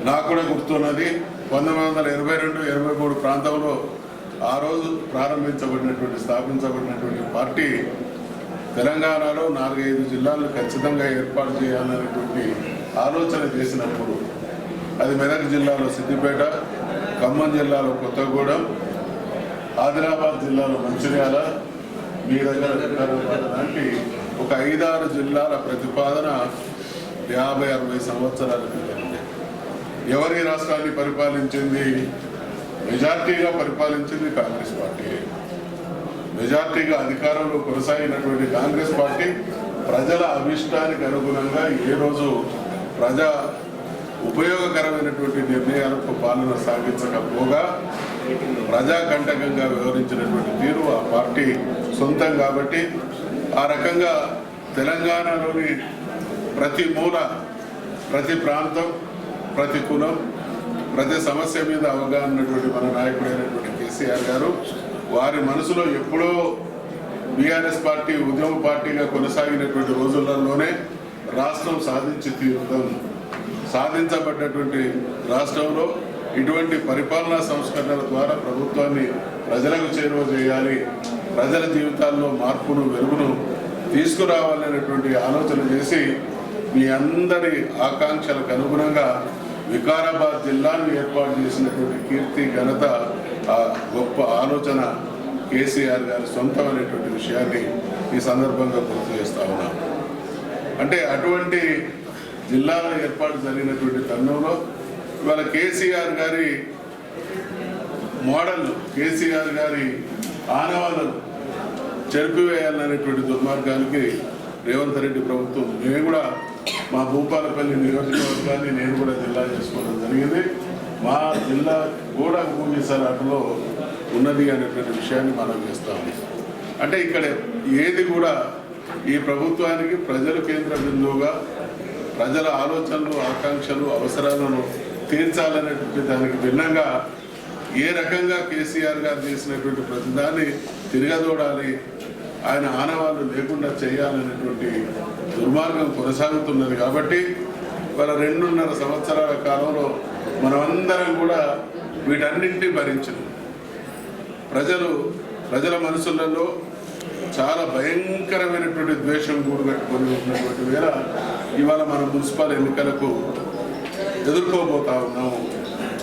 నాకు కూడా గుర్తున్నది 1982-83 ప్రాంతంలో ఆ రోజు స్థాపించబడినటువంటి పార్టీ తెలంగాణలో 4-5 జిల్లాలను ఖచ్చితంగా ఏర్పాటు చేయాలనేటువంటి ఆలోచన చేసినప్పుడు అది మెదక్ జిల్లాలో సిద్దిపేట, ఖమ్మం జిల్లాలో కొత్తగూడెం, ఆదిలాబాద్ జిల్లాలో మంచిర్యాల, మీ దగ్గర వికారాబాద్ లాంటి ఒక 5-6 జిల్లాల ప్రతిపాదన 50-60 సంవత్సరాల క్రితం. ఎవరి రాష్ట్రాన్ని పరిపాలించింది? మెజార్టీగా పరిపాలించింది కాంగ్రెస్ పార్టీ. మెజార్టీగా అధికారంలో కొనసాగినటువంటి కాంగ్రెస్ పార్టీ ప్రజల అభిష్టానికి అనుగుణంగా ఏ రోజు ప్రజా ఉపయోగకరమైనటువంటి నిర్ణయాలకు పాలన సాగించకపోగా ప్రజాకంటకంగా వ్యవహరించినటువంటి తీరు ఆ పార్టీ సొంతం. కాబట్టి ఆ రకంగా తెలంగాణలోని ప్రతి మూల, ప్రతి ప్రాంతం, ప్రతి కులం, ప్రతి సమస్య మీద అవగాహన ఉన్నటువంటి మన నాయకుడైనటువంటి కేసీఆర్ గారు వారి మనసులో ఎప్పుడో బీఆర్ఎస్ పార్టీ ఉద్యమ పార్టీగా కొనసాగినటువంటి రోజులలోనే రాష్ట్రం సాధించి తీరుతాం, సాధించబడ్డటువంటి రాష్ట్రంలో ఇటువంటి పరిపాలనా సంస్కరణల ద్వారా ప్రభుత్వాన్ని ప్రజలకు చేరువ చేయాలి, ప్రజల జీవితాల్లో మార్పును వెలుగును తీసుకురావాలనేటువంటి ఆలోచన చేసి మీ అందరి ఆకాంక్షలకు అనుగుణంగా వికారాబాద్ జిల్లాను ఏర్పాటు చేసినటువంటి కీర్తి ఘనత ఆ గొప్ప ఆలోచన కేసీఆర్ గారి సొంతం అనేటువంటి విషయాన్ని ఈ సందర్భంగా గుర్తు చేస్తా ఉన్నాను. అంటే అటువంటి జిల్లాల ఏర్పాటు జరిగినటువంటి తరుణంలో ఇవాళ కేసీఆర్ గారి మోడల్, కేసీఆర్ గారి ఆనవాళ్ళను చెరిపివేయాలనేటువంటి దుర్మార్గానికి రేవంత్ రెడ్డి ప్రభుత్వం, మేము కూడా మా భూపాలపల్లి నియోజకవర్గాన్ని నేను కూడా జిల్లా చేసుకోవడం జరిగింది. మా జిల్లా కూడా భూమిసలాటలో ఉన్నది అనేటువంటి విషయాన్ని మనం చేస్తాము. అంటే ఇక్కడ ఏది కూడా ఈ ప్రభుత్వానికి ప్రజలు కేంద్ర బిందువుగా ప్రజల ఆలోచనలు, ఆకాంక్షలు, అవసరాలను తీర్చాలనేటువంటి దానికి భిన్నంగా ఏ రకంగా కేసీఆర్ గారు చేసినటువంటి ప్రతిదాన్ని తిరగదోడాలి, ఆయన ఆనవాళ్ళు లేకుండా చేయాలనేటువంటి దుర్మార్గం కొనసాగుతున్నది. కాబట్టి వాళ్ళ 2.5 సంవత్సరాల కాలంలో మనమందరం కూడా వీటన్నింటినీ భరించాం. ప్రజల మనసులలో చాలా భయంకరమైనటువంటి ద్వేషం కూడగట్టుకొని ఉన్నటువంటి వేళ ఇవాళ మనం మున్సిపల్ ఎన్నికలకు ఎదుర్కోబోతా ఉన్నాము.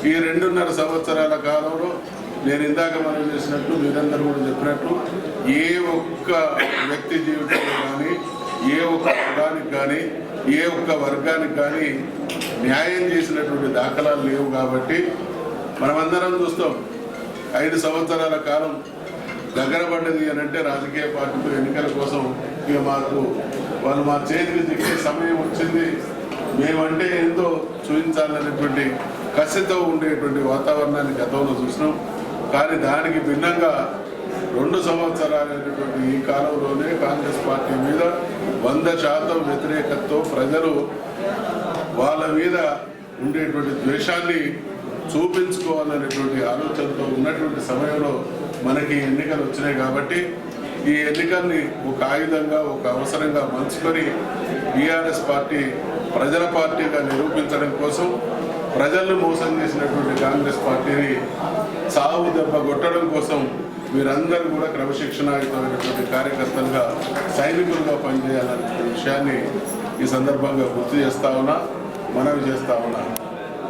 ఈ 2.5 సంవత్సరాల కాలంలో నేను ఇందాక మనం చేసినట్టు, మీరందరూ కూడా చెప్పినట్టు, ఏ ఒక్క వ్యక్తి జీవితంలో కానీ, ఏ ఒక్క కులానికి కానీ, ఏ ఒక్క వర్గానికి కానీ న్యాయం చేసినటువంటి దాఖలాలు లేవు. కాబట్టి మనమందరం చూస్తాం 5 సంవత్సరాల కాలం దగ్గర పడ్డది అని అంటే రాజకీయ పార్టీలు ఎన్నికల కోసం ఇక వాళ్ళు మా చేతికి దిగే సమయం వచ్చింది, మేమంటే ఏందో చూపించాలనేటువంటి కసితో ఉండేటువంటి వాతావరణాన్ని గతంలో చూసినాం. కానీ దానికి భిన్నంగా 2 సంవత్సరాలైనటువంటి ఈ కాలంలోనే కాంగ్రెస్ పార్టీ మీద 100% వ్యతిరేకతతో ప్రజలు వాళ్ళ మీద ఉండేటువంటి ద్వేషాన్ని చూపించుకోవాలనేటువంటి ఆలోచనతో ఉన్నటువంటి సమయంలో మనకి ఎన్నికలు వచ్చినాయి. కాబట్టి ఈ ఎన్నికల్ని ఒక ఆయుధంగా, ఒక అవసరంగా మలుచుకొని బీఆర్ఎస్ పార్టీ ప్రజల పార్టీగా నిరూపించడం కోసం ప్రజలను మోసం చేసినటువంటి కాంగ్రెస్ పార్టీని సాగు దెబ్బ కొట్టడం కోసం మీరందరూ కూడా క్రమశిక్షణాయుతమైనటువంటి కార్యకర్తలుగా, సైనికులుగా పనిచేయాలనే విషయాన్ని ఈ సందర్భంగా గుర్తు చేస్తా ఉన్నా, మనవి చేస్తా ఉన్నా.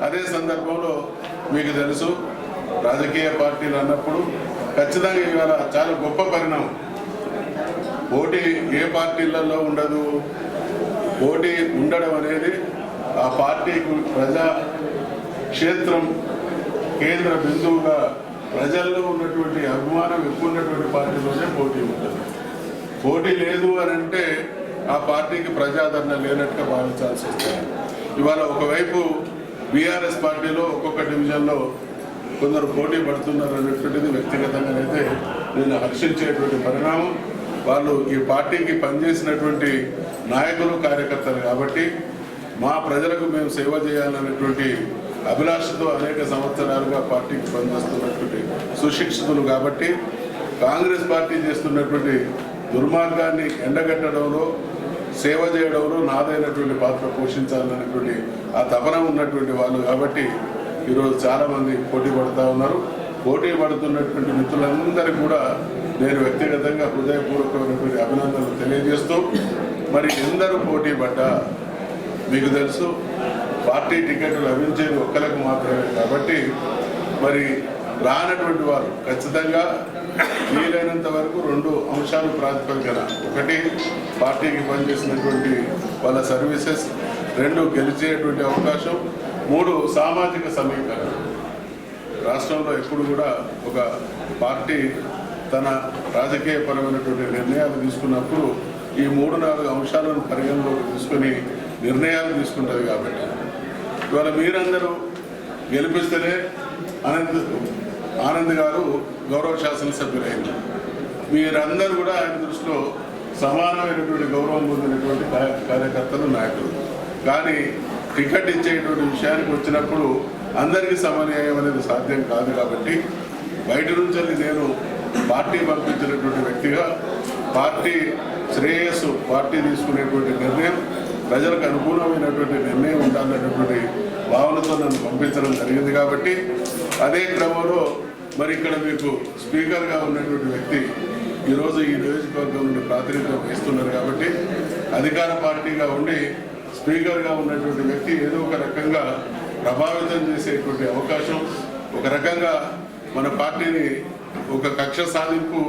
అదే సందర్భంలో మీకు తెలుసు, రాజకీయ పార్టీలు అన్నప్పుడు ఖచ్చితంగా ఇవాళ చాలా గొప్ప పరిణామం. పోటీ ఏ పార్టీలలో ఉండదు, పోటీ ఉండడం అనేది ఆ పార్టీకి ప్రజా క్షేత్రం కేంద్ర బిందువుగా ప్రజల్లో ఉన్నటువంటి అభిమానం ఎక్కువ ఉన్నటువంటి పార్టీలోనే పోటీ ఉంటుంది. పోటీ లేదు అని అంటే ఆ పార్టీకి ప్రజాదరణ లేనట్టుగా భావించాల్సి వస్తుంది. ఇవాళ ఒకవైపు బీఆర్ఎస్ పార్టీలో ఒక్కొక్క డివిజన్లో కొందరు పోటీ పడుతున్నారు అనేటువంటిది వ్యక్తిగతంగా అయితే నేను హర్షించేటువంటి పరిణామం. వాళ్ళు ఈ పార్టీకి పనిచేసినటువంటి నాయకులు కార్యకర్తలు కాబట్టి మా ప్రజలకు మేము సేవ చేయాలనేటువంటి అభిలాషతో అనేక సంవత్సరాలుగా పార్టీకి పనిచేస్తున్నటువంటి సుశిక్షితులు కాబట్టి కాంగ్రెస్ పార్టీ చేస్తున్నటువంటి దుర్మార్గాన్ని ఎండగట్టడంలో సేవ చేయడంలో నాదైనటువంటి పాత్ర పోషించాలనేటువంటి ఆ తపన ఉన్నటువంటి వాళ్ళు కాబట్టి ఈరోజు చాలామంది పోటీ పడుతూ ఉన్నారు. పోటీ పడుతున్నటువంటి మిత్రులందరికీ కూడా నేను వ్యక్తిగతంగా హృదయపూర్వకమైనటువంటి అభినందనలు తెలియజేస్తూ మరి ఎందరూ పోటీ పడ్డా మీకు తెలుసు పార్టీ టికెట్లు లభించేది ఒక్కరికి మాత్రమే కాబట్టి మరి రానటువంటి వారు ఖచ్చితంగా వీలైనంత వరకు 2 అంశాలు ప్రాతిపదికన, ఒకటి పార్టీకి పనిచేసినటువంటి వాళ్ళ సర్వీసెస్, 2 గెలిచేటువంటి అవకాశం, 3 సామాజిక సమీకరణ. రాష్ట్రంలో ఎప్పుడు కూడా ఒక పార్టీ తన రాజకీయపరమైనటువంటి నిర్ణయాలు తీసుకున్నప్పుడు ఈ 3-4 అంశాలను పరిగణలోకి తీసుకొని నిర్ణయాలు తీసుకుంటుంది కాబట్టి ఇవాళ మీరందరూ గెలిపిస్తేనే ఆనంద్ గారు గౌరవ శాసనసభ్యులైంది. మీరందరూ కూడా ఆయన దృష్టిలో సమానమైనటువంటి గౌరవం పొందినటువంటి కార్యకర్తలు, నాయకులు. కానీ టికెట్ ఇచ్చేటువంటి విషయానికి వచ్చినప్పుడు అందరికీ సమన్వయం అనేది సాధ్యం కాదు కాబట్టి బయట నుంచి నేను పార్టీ పంపించినటువంటి వ్యక్తిగా పార్టీ శ్రేయస్సు, పార్టీ తీసుకునేటువంటి నిర్ణయం ప్రజలకు అనుకూలమైనటువంటి నిర్ణయం ఉండాలనేటువంటి భావనతో నన్ను పంపించడం జరిగింది కాబట్టి అదే క్రమంలో మరి ఇక్కడ మీకు స్పీకర్గా ఉన్నటువంటి వ్యక్తి ఈరోజు ఈ నియోజకవర్గం నుండి ప్రాతినిధ్యం వహిస్తున్నారు కాబట్టి అధికార పార్టీగా ఉండి స్పీకర్గా ఉన్నటువంటి వ్యక్తి ఏదో ఒక రకంగా ప్రభావితం చేసేటువంటి అవకాశం, ఒక రకంగా మన పార్టీని ఒక కక్ష సాధింపు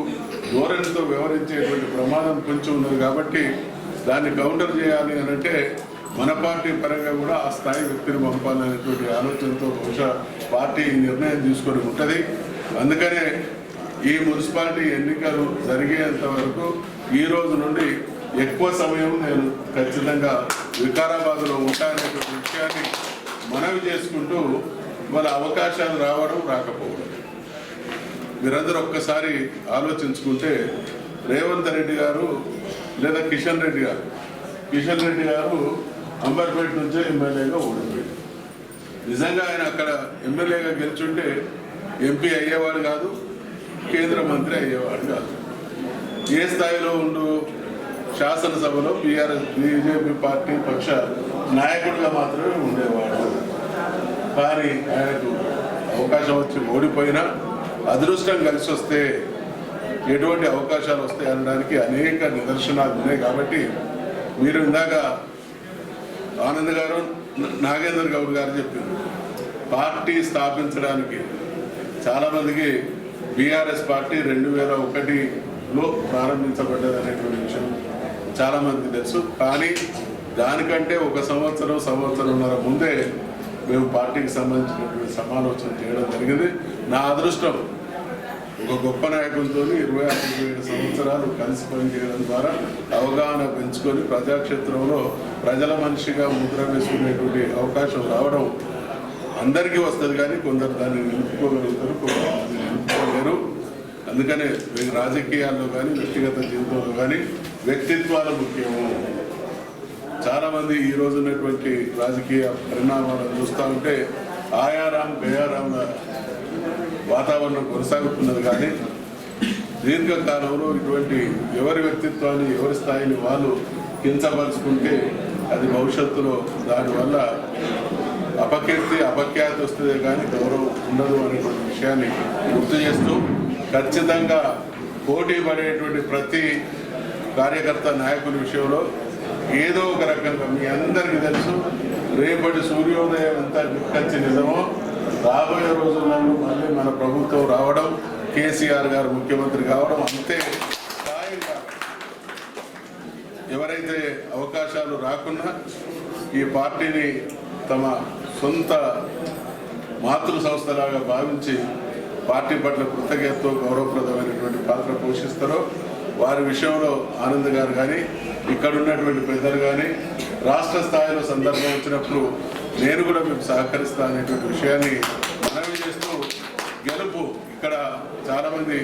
ధోరణితో వ్యవహరించేటువంటి ప్రమాదం కొంచెం ఉన్నది కాబట్టి దాన్ని కౌంటర్ చేయాలి అని అంటే మన పార్టీ పరంగా కూడా ఆ స్థాయి వ్యక్తిని పంపాలనేటువంటి ఆలోచనతో బహుశా పార్టీ నిర్ణయం తీసుకొని ఉంటుంది. అందుకనే ఈ మున్సిపాలిటీ ఎన్నికలు జరిగేంత వరకు ఈ రోజు నుండి ఎక్కువ సమయం నేను ఖచ్చితంగా వికారాబాద్లో ఉంటాననేటువంటి విషయాన్ని మనవి చేసుకుంటూ వాళ్ళ అవకాశాలు రావడం రాకపోవడం మీరందరూ ఒక్కసారి ఆలోచించుకుంటే రేవంత్ రెడ్డి గారు లేదా కిషన్ రెడ్డి గారు అంబర్పేట నుంచే ఎమ్మెల్యేగా ఓడిపోయాడు. నిజంగా ఆయన అక్కడ ఎమ్మెల్యేగా గెలుచుంటే ఎంపీ అయ్యేవాడు కాదు, కేంద్ర మంత్రి అయ్యేవాడు కాదు. ఏ స్థాయిలో ఉండు శాసనసభలో బీజేపీ పార్టీ పక్ష నాయకుడిగా మాత్రమే ఉండేవాడు. కానీ ఆయనకు అవకాశం వచ్చి ఓడిపోయినా అదృష్టం కలిసి వస్తే ఎటువంటి అవకాశాలు వస్తాయి అనడానికి అనేక నిదర్శనాలు ఉన్నాయి. కాబట్టి మీరు ఇందాక ఆనంద్ గారు, నాగేందర్ గౌడ్ గారు చెప్పారు పార్టీ స్థాపించడానికి చాలామందికి బీఆర్ఎస్ పార్టీ 2001లో ప్రారంభించబడ్డది అనేటువంటి విషయం చాలామందికి తెలుసు. కానీ దానికంటే 1 సంవత్సరంన్నర ముందే మేము పార్టీకి సంబంధించినటువంటి సమాలోచన చేయడం జరిగింది. నా అదృష్టం ఒక గొప్ప నాయకులతో 26-27 సంవత్సరాలు కలిసి పనిచేయడం ద్వారా అవగాహన పెంచుకొని ప్రజాక్షేత్రంలో ప్రజల మనిషిగా ముద్ర వేసుకునేటువంటి అవకాశం రావడం అందరికీ వస్తుంది. కానీ కొందరు దాన్ని నిలుపుకోగలుగుతారు, కొందరు నిలుపుకోలేరు. అందుకనే రాజకీయాల్లో కానీ వ్యక్తిగత జీవితంలో కానీ వ్యక్తిత్వాలు ముఖ్యము. చాలామంది ఈ రోజు ఉన్నటువంటి రాజకీయ పరిణామాలను చూస్తూ ఉంటే ఆయారాం గయారాంల వాతావరణం కొనసాగుతున్నది. కానీ దీర్ఘకాలంలో ఇటువంటి ఎవరి వ్యక్తిత్వాన్ని, ఎవరి స్థాయిని వాళ్ళు కించపరుచుకుంటే అది భవిష్యత్తులో దానివల్ల అపఖ్యాతి వస్తుంది కానీ గౌరవం ఉండదు అనేటువంటి విషయాన్ని గుర్తు చేస్తూ ఖచ్చితంగా పోటీ పడేటువంటి ప్రతి కార్యకర్త నాయకుల విషయంలో ఏదో ఒక రకంగా మీ అందరికీ తెలుసు రేపటి సూర్యోదయం ఎంత నిక్కచ్చి నిజమో రాబోయే రోజుల్లో మళ్ళీ మన ప్రభుత్వం రావడం, కేసీఆర్ గారు ముఖ్యమంత్రి కావడం అంతే స్థాయిగా ఎవరైతే అవకాశాలు రాకున్నా ఈ పార్టీని తమ సొంత మాతృ సంస్థలాగా భావించి పార్టీ పట్ల కృతజ్ఞతతో గౌరవప్రదమైనటువంటి పాత్ర పోషిస్తారో వారి విషయంలో ఆనంద్ గారు కానీ ఇక్కడ ఉన్నటువంటి పెద్దలు కానీ రాష్ట్ర స్థాయిలో సందర్భం వచ్చినప్పుడు నేను కూడా మీకు సహకరిస్తా అనేటువంటి విషయాన్ని మనవి చేస్తూ గెలుపు ఇక్కడ చాలామంది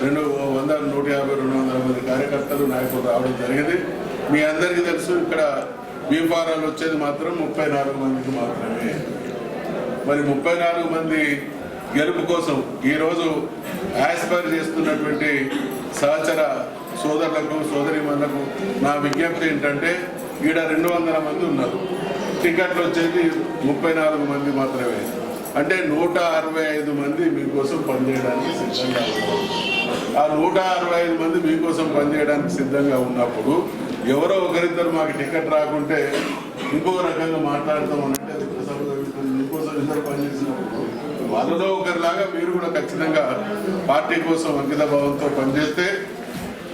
100, 150, 200 మంది కార్యకర్తలు నాయకులు రావడం జరిగింది. మీ అందరికీ తెలుసు ఇక్కడ బీఫారాలు వచ్చేది మాత్రం 34 మందికి మాత్రమే. మరి 34 మంది గెలుపు కోసం ఈరోజు యాస్పైర్ చేస్తున్నటువంటి సహచర సోదరులకు సోదరీమణులకు నా విజ్ఞప్తి ఏంటంటే ఈడ 200 మంది ఉన్నారు, టికెట్లు వచ్చేది 34 మంది మాత్రమే. అంటే 165 మంది మీకోసం పనిచేయడానికి సిద్ధంగా ఉన్నారు. ఆ 165 మంది మీకోసం పనిచేయడానికి సిద్ధంగా ఉన్నప్పుడు ఎవరో ఒకరిద్దరు మాకు టికెట్ రాకుంటే ఇంకో రకంగా మాట్లాడతాం అంటే మీకోసం ఇద్దరు పనిచేసినప్పుడు వాళ్ళలో ఒకరిలాగా మీరు కూడా ఖచ్చితంగా పార్టీ కోసం అంకిత భావంతో పనిచేస్తే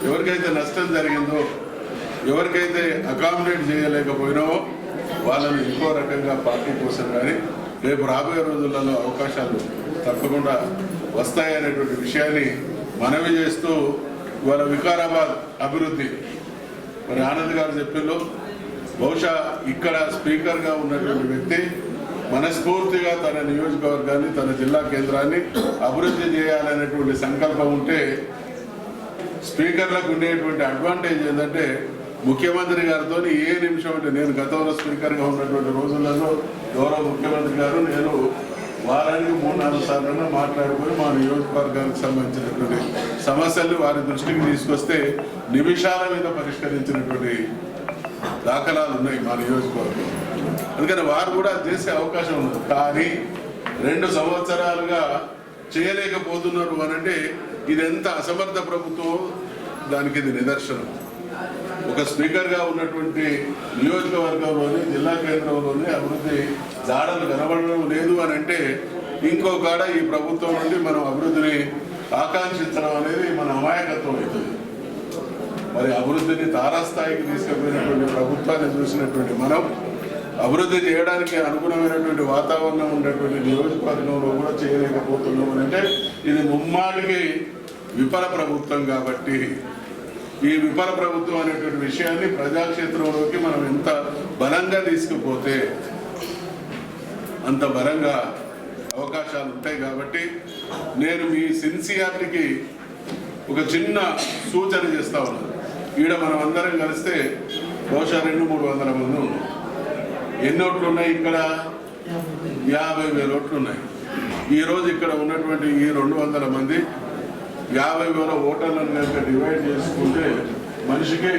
ఎవరికైతే నష్టం జరిగిందో, ఎవరికైతే అకామిడేట్ చేయలేకపోయినావో వాళ్ళని ఇంకో రకంగా పార్టీ కోసం కానీ రేపు రాబోయే రోజులలో అవకాశాలు తప్పకుండా వస్తాయనేటువంటి విషయాన్ని మనవి చేస్తూ ఇవాళ వికారాబాద్ అభివృద్ధి మరి ఆనంద్ గారు చెప్పిలో బహుశా ఇక్కడ స్పీకర్గా ఉన్నటువంటి వ్యక్తి మనస్ఫూర్తిగా తన నియోజకవర్గాన్ని తన జిల్లా కేంద్రాన్ని అభివృద్ధి చేయాలనేటువంటి సంకల్పం ఉంటే స్పీకర్లకు ఉండేటువంటి అడ్వాంటేజ్ ఏంటంటే ముఖ్యమంత్రి గారితో ఏ నిమిషం అంటే నేను గతంలో స్పీకర్గా ఉన్నటువంటి రోజులలో గౌరవ ముఖ్యమంత్రి గారు నేను వారానికి 3-4 సార్లు మాట్లాడుకొని మా నియోజకవర్గానికి సంబంధించినటువంటి సమస్యలు వారి దృష్టికి తీసుకొస్తే నిమిషాల మీద పరిష్కరించినటువంటి దాఖలాలు ఉన్నాయి మా నియోజకవర్గం. అందుకని వారు కూడా చేసే అవకాశం ఉంది. కానీ 2 సంవత్సరాలుగా చేయలేకపోతున్నారు అనంటే ఇది ఎంత అసమర్థ ప్రభుత్వం దానికి ఇది నిదర్శనం. ఒక స్పీకర్గా ఉన్నటువంటి నియోజకవర్గంలోని జిల్లా కేంద్రంలోని అభివృద్ధి జాడలు కనబడడం లేదు అని అంటే ఇంకో కాడ ఈ ప్రభుత్వం నుండి మనం అభివృద్ధిని ఆకాంక్షించడం అనేది మన అమాయకత్వం అవుతుంది. మరి అభివృద్ధిని తారాస్థాయికి తీసుకుపోయినటువంటి ప్రభుత్వాన్ని చూసినటువంటి మనం అభివృద్ధి చేయడానికి అనుగుణమైనటువంటి వాతావరణం ఉన్నటువంటి నియోజకవర్గంలో కూడా చేయలేకపోతున్నాం అని అంటే ఇది ముమ్మాటికి విఫల ప్రభుత్వం. కాబట్టి ఈ విఫల ప్రభుత్వం అనేటువంటి విషయాన్ని ప్రజాక్షేత్రంలోకి మనం ఎంత బలంగా తీసుకుపోతే అంత బలంగా అవకాశాలు ఉంటాయి. కాబట్టి నేను మీ సిన్సియారిటీకి ఒక చిన్న సూచన చేస్తా ఉన్నాను. ఈడ మనం అందరం కలిస్తే బహుశా 200-300 మంది ఉన్నాం. ఎన్ని ఓట్లు ఉన్నాయి? ఇక్కడ 50,000 ఓట్లు ఉన్నాయి. ఈరోజు ఇక్కడ ఉన్నటువంటి ఈ 200 మంది 50,000 ఓటర్లను కనుక డివైడ్ చేసుకుంటే మనిషికి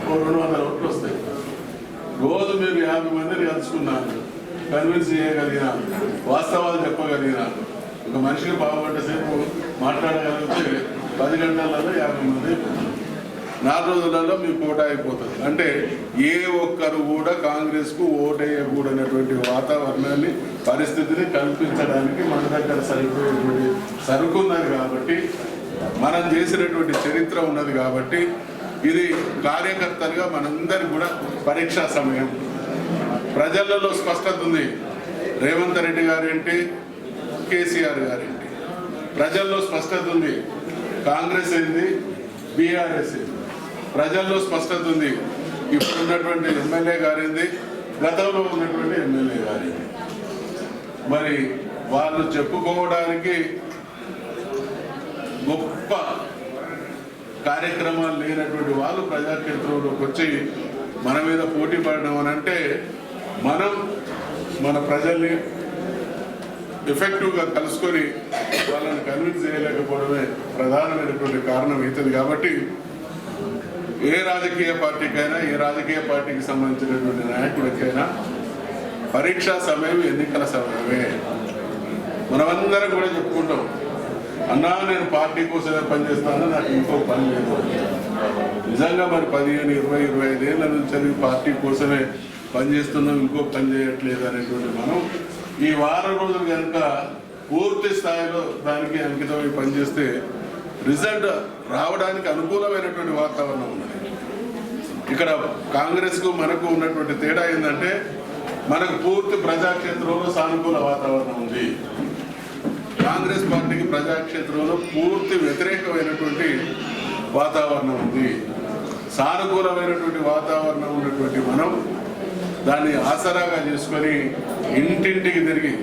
200 ఓట్లు వస్తాయి. రోజు మీరు 50 మందిని కలుసుకున్నారు, కన్విన్స్ చేయగలిగిన, వాస్తవాలు చెప్పగలిగిన, ఒక మనిషికి బాగుపడ్డ సేపు మాట్లాడగలిగితే 10 గంటలలో 50 మంది 4 రోజులలో మీ కోట అయిపోతుంది. అంటే ఏ ఒక్కరు కూడా కాంగ్రెస్కు ఓటేయకూడనటువంటి వాతావరణాన్ని పరిస్థితిని కల్పించడానికి మన దగ్గర సరిపోయేటువంటి సరుకు ఉన్నది. కాబట్టి మనం చేసినటువంటి చరిత్ర ఉన్నది. కాబట్టి ఇది కార్యకర్తలుగా మనందరికీ కూడా పరీక్షా సమయం. ప్రజలలో స్పష్టత ఉంది. రేవంత్ రెడ్డి గారేంటి, కేసీఆర్ గారేంటి, ప్రజల్లో స్పష్టత ఉంది. కాంగ్రెస్ ఏంది, బీఆర్ఎస్ ఏంది, ప్రజల్లో స్పష్టత ఉంది. ఇప్పుడు ఉన్నటువంటి ఎమ్మెల్యే గారింది, గతంలో ఉన్నటువంటి ఎమ్మెల్యే గారింది. మరి వాళ్ళు చెప్పుకోవడానికి గొప్ప కార్యక్రమాలు లేనటువంటి వాళ్ళు ప్రజాక్షేత్రంలోకి వచ్చి మన మీద పోటీ పడడం అని అంటే మనం మన ప్రజల్ని ఎఫెక్టివ్గా కలుసుకొని వాళ్ళని కన్విన్స్ చేయలేకపోవడమే ప్రధానమైనటువంటి కారణం అవుతుంది. కాబట్టి ఏ రాజకీయ పార్టీకైనా, ఏ రాజకీయ పార్టీకి సంబంధించినటువంటి నాయకుడికైనా పరీక్షా సమయం ఎన్నికల సమయమే. మనమందరం కూడా చెప్పుకుంటాం, అన్నా నేను పార్టీ కోసమే పనిచేస్తాను, నాకు ఇంకో పని లేదు. నిజంగా మరి 15, 20, 25 ఏళ్ళ నుంచి పార్టీ కోసమే పనిచేస్తున్నాం, ఇంకో పని చేయట్లేదు అనేటువంటి మనం ఈ వారం రోజులు కనుక పూర్తి స్థాయిలో దానికి అంకితమై పనిచేస్తే రిజల్ట్ రావడానికి అనుకూలమైనటువంటి వాతావరణం ఉన్నది. ఇక్కడ కాంగ్రెస్కు మనకు ఉన్నటువంటి తేడా ఏంటంటే మనకు పూర్తి ప్రజాక్షేత్రంలో సానుకూల వాతావరణం ఉంది. కాంగ్రెస్ పార్టీకి ప్రజాక్షేత్రంలో పూర్తి వ్యతిరేకమైనటువంటి వాతావరణం ఉంది. సానుకూలమైనటువంటి వాతావరణం ఉన్నటువంటి మనం దాన్ని ఆసరాగా చేసుకొని ఇంటింటికి తిరిగి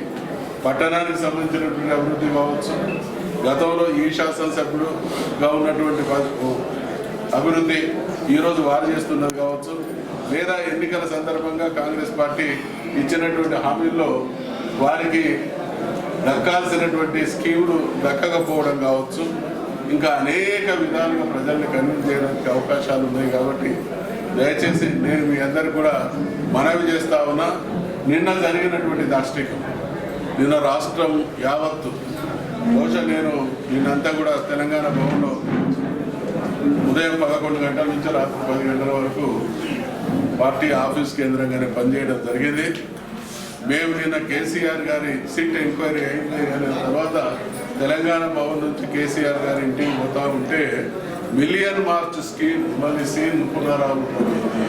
పట్టణానికి సంబంధించినటువంటి అభివృద్ధి కావచ్చు, గతంలో ఈ శాసనసభ్యుడుగా ఉన్నటువంటి అభివృద్ధి ఈరోజు వారు చేస్తున్నది కావచ్చు, లేదా ఎన్నికల సందర్భంగా కాంగ్రెస్ పార్టీ ఇచ్చినటువంటి హామీల్లో వారికి దక్కాల్సినటువంటి స్కీములు దక్కకపోవడం కావచ్చు, ఇంకా అనేక విధాలుగా ప్రజల్ని కన్విన్స్ చేయడానికి అవకాశాలు ఉన్నాయి. కాబట్టి దయచేసి నేను మీ అందరికీ కూడా మనవి చేస్తా ఉన్నా, నిన్న జరిగినటువంటి దాష్టికం, నిన్న రాష్ట్రం యావత్తు, బహుశా నేను నిన్నంతా కూడా తెలంగాణ భవన్లో ఉదయం 11 గంటల నుంచి రాత్రి 10 గంటల వరకు పార్టీ ఆఫీస్ కేంద్రంగానే పనిచేయడం జరిగింది. మేము నిన్న కేసీఆర్ గారి సిట్ ఎంక్వైరీ అయింది అనే తర్వాత తెలంగాణ భవన్ నుంచి కేసీఆర్ గారి ఇంటికి పోతా ఉంటే మిలియన్ మార్చ్ స్కీమ్ మళ్ళీ సీన్ పునరావృతమైంది.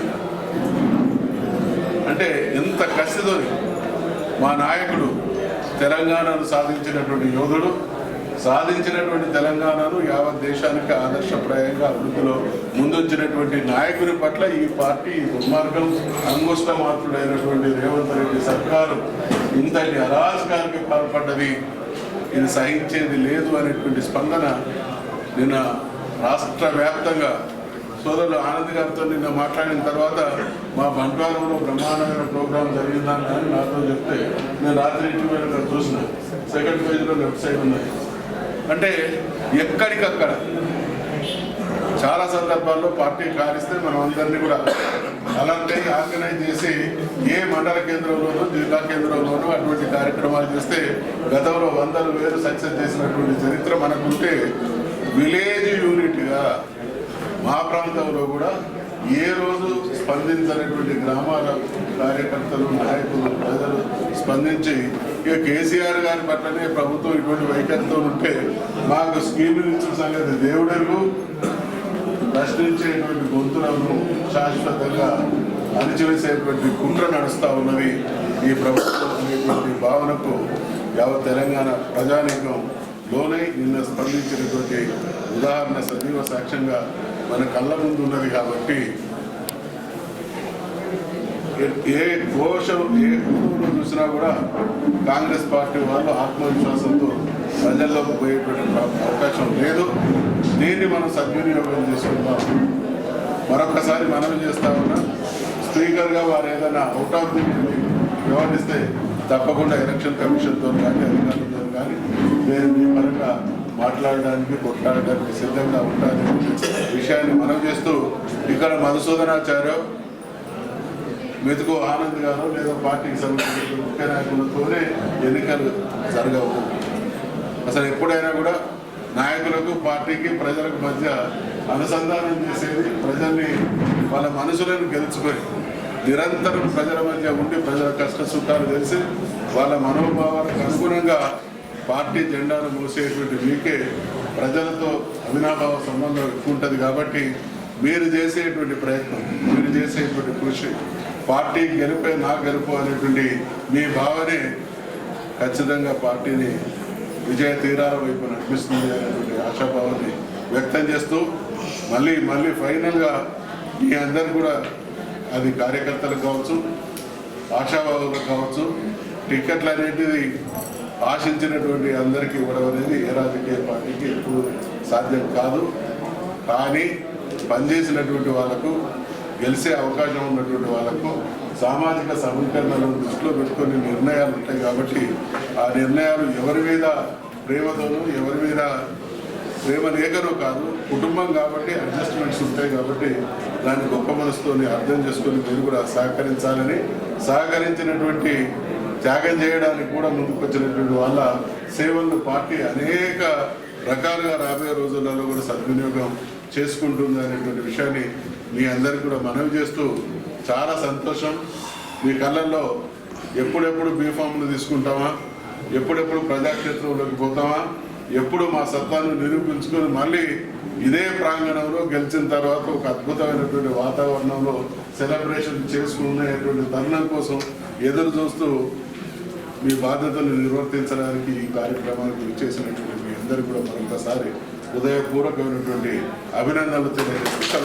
అంటే ఎంత కసితోని మా నాయకుడు తెలంగాణను సాధించినటువంటి యోధుడు, సాధించినటువంటి తెలంగాణను యావత్ దేశానికి ఆదర్శప్రాయంగా అభివృద్ధిలో ముందుంచినటువంటి నాయకుని పట్ల ఈ పార్టీ దుర్మార్గం అంగుష్ట మాత్రుడైనటువంటి రేవంత్ రెడ్డి సర్కారు ఇంతటి అరాజకానికి పాల్పడ్డది, ఇది సహించేది లేదు అనేటువంటి స్పందన నిన్న రాష్ట్ర వ్యాప్తంగా సోదరులు ఆనంద్ గారితో నిన్న మాట్లాడిన తర్వాత మా బంట్వారంలో బ్రహ్మాండమైన ప్రోగ్రాం జరిగిందని కానీ నాతో చెప్తే నేను రాత్రి ఇంటి చూసిన సెకండ్ పేజ్లో లెఫ్ట్ సైడ్ ఉన్నాయి. అంటే ఎక్కడికక్కడ చాలా సందర్భాల్లో పార్టీ కారిస్తే మనం అందరినీ కూడా అలర్ట్ అయ్యి ఆర్గనైజ్ చేసి ఏ మండల కేంద్రంలోనూ జిల్లా కేంద్రంలోనూ అటువంటి కార్యక్రమాలు చేస్తే గతంలో 100,000 సక్సెస్ చేసినటువంటి చరిత్ర మనకుంటే విలేజ్ యూనిట్గా మా ప్రాంతంలో కూడా ఏ రోజు స్పందించినటువంటి గ్రామాల కార్యకర్తలు, నాయకులు, ప్రజలు స్పందించి ఇక కేసీఆర్ గారి పట్లనే ప్రభుత్వం ఇటువంటి వైఖరితో ఉంటే మాకు స్కీములు ఇచ్చిన సంగతి దేవుడెరుగు, ప్రశ్నించేటువంటి గొంతులను శాశ్వతంగా అణిచివేసేటువంటి కుట్ర నడుస్తూ ఉన్నది ఈ ప్రభుత్వం అనేటువంటి భావనకు యావత్ తెలంగాణ ప్రజానీకం లోనే నిన్న స్పందించినటువంటి ఉదాహరణ సజీవ సాక్ష్యంగా మన కళ్ళ ముందు ఉన్నది. కాబట్టి ఏ ఘోషం ఏ గురువును చూసినా కూడా కాంగ్రెస్ పార్టీ వాళ్ళు ఆత్మవిశ్వాసంతో ప్రజల్లోకి పోయేటువంటి అవకాశం లేదు. దీన్ని మనం సద్వినియోగం చేసుకుందాం. మరొకసారి మనవి చేస్తా ఉన్నా, స్పీకర్గా వారు ఏదైనా అవుట్ ఆఫ్ ది వ్యవహరిస్తే తప్పకుండా ఎలక్షన్ కమిషన్తో కానీ అధికారులతో కానీ నేను మీ పరంగా మాట్లాడడానికి కొట్లాడడానికి సిద్ధంగా ఉంటాననే విషయాన్ని మనం చేస్తూ ఇక్కడ మధుసూదనాచార్య, మెతుకు ఆనంద్ గారు లేదా పార్టీకి సంబంధించిన ముఖ్య నాయకులతోనే ఎన్నికలు జరగవు. అసలు ఎప్పుడైనా కూడా నాయకులకు పార్టీకి ప్రజలకు మధ్య అనుసంధానం చేసేది, ప్రజల్ని వాళ్ళ మనసులను గెలుచుకొని నిరంతరం ప్రజల మధ్య ఉండి ప్రజల కష్ట సుఖాలు తెలిసి వాళ్ళ మనోభావాలకు అనుగుణంగా పార్టీ జెండాను మోసేటువంటి మీకే ప్రజలతో అవినాభావ సంబంధం ఎక్కువ ఉంటుంది. కాబట్టి మీరు చేసేటువంటి ప్రయత్నం, మీరు చేసేటువంటి కృషి, పార్టీ గెలిపే నా గెలుపు అనేటువంటి మీ భావనే ఖచ్చితంగా పార్టీని విజయ తీరాల వైపు నడిపిస్తుంది అనేటువంటి ఆశాభావాన్ని వ్యక్తం చేస్తూ మళ్ళీ ఫైనల్గా మీ అందరు కూడా, అది కార్యకర్తలకు కావచ్చు, ఆశాభావులకు కావచ్చు, టికెట్లు అనేటిది ఆశించినటువంటి అందరికీ ఇవ్వడం అనేది ఏ రాజకీయ పార్టీకి ఎప్పుడు సాధ్యం కాదు. కానీ పనిచేసినటువంటి వాళ్ళకు, గెలిచే అవకాశం ఉన్నటువంటి వాళ్ళకు సామాజిక సమీకరణలను దృష్టిలో పెట్టుకుని నిర్ణయాలు ఉంటాయి. కాబట్టి ఆ నిర్ణయాలు ఎవరి మీద ప్రేమతోనూ ఎవరి మీద ప్రేమ లేకనో కాదు, కుటుంబం కాబట్టి అడ్జస్ట్మెంట్స్ ఉంటాయి. కాబట్టి దాన్ని గొప్ప మనసుతోని అర్థం చేసుకొని మీరు కూడా సహకరించాలని, సహకరించినటువంటి త్యాగం చేయడానికి కూడా ముందుకు వచ్చినటువంటి వాళ్ళ సేవలను పార్టీ అనేక రకాలుగా రాబోయే రోజులలో కూడా సద్వినియోగం చేసుకుంటుంది అనేటువంటి విషయాన్ని మీ అందరికీ కూడా మనవి చేస్తూ, చాలా సంతోషం. మీ కళ్ళల్లో ఎప్పుడెప్పుడు బీఫామ్లు తీసుకుంటామా, ఎప్పుడెప్పుడు ప్రజాక్షేత్రంలోకి పోతామా, ఎప్పుడు మా సత్తాను నిరూపించుకొని మళ్ళీ ఇదే ప్రాంగణంలో గెలిచిన తర్వాత ఒక అద్భుతమైనటువంటి వాతావరణంలో సెలబ్రేషన్ చేసుకునేటువంటి తరుణం కోసం ఎదురు చూస్తూ మీ బాధ్యతలు నిర్వర్తించడానికి ఈ కార్యక్రమానికి విచ్చేసినటువంటి మీ అందరికీ కూడా మరొకసారి హృదయపూర్వకమైనటువంటి అభినందనలు తెలియజేస్తూ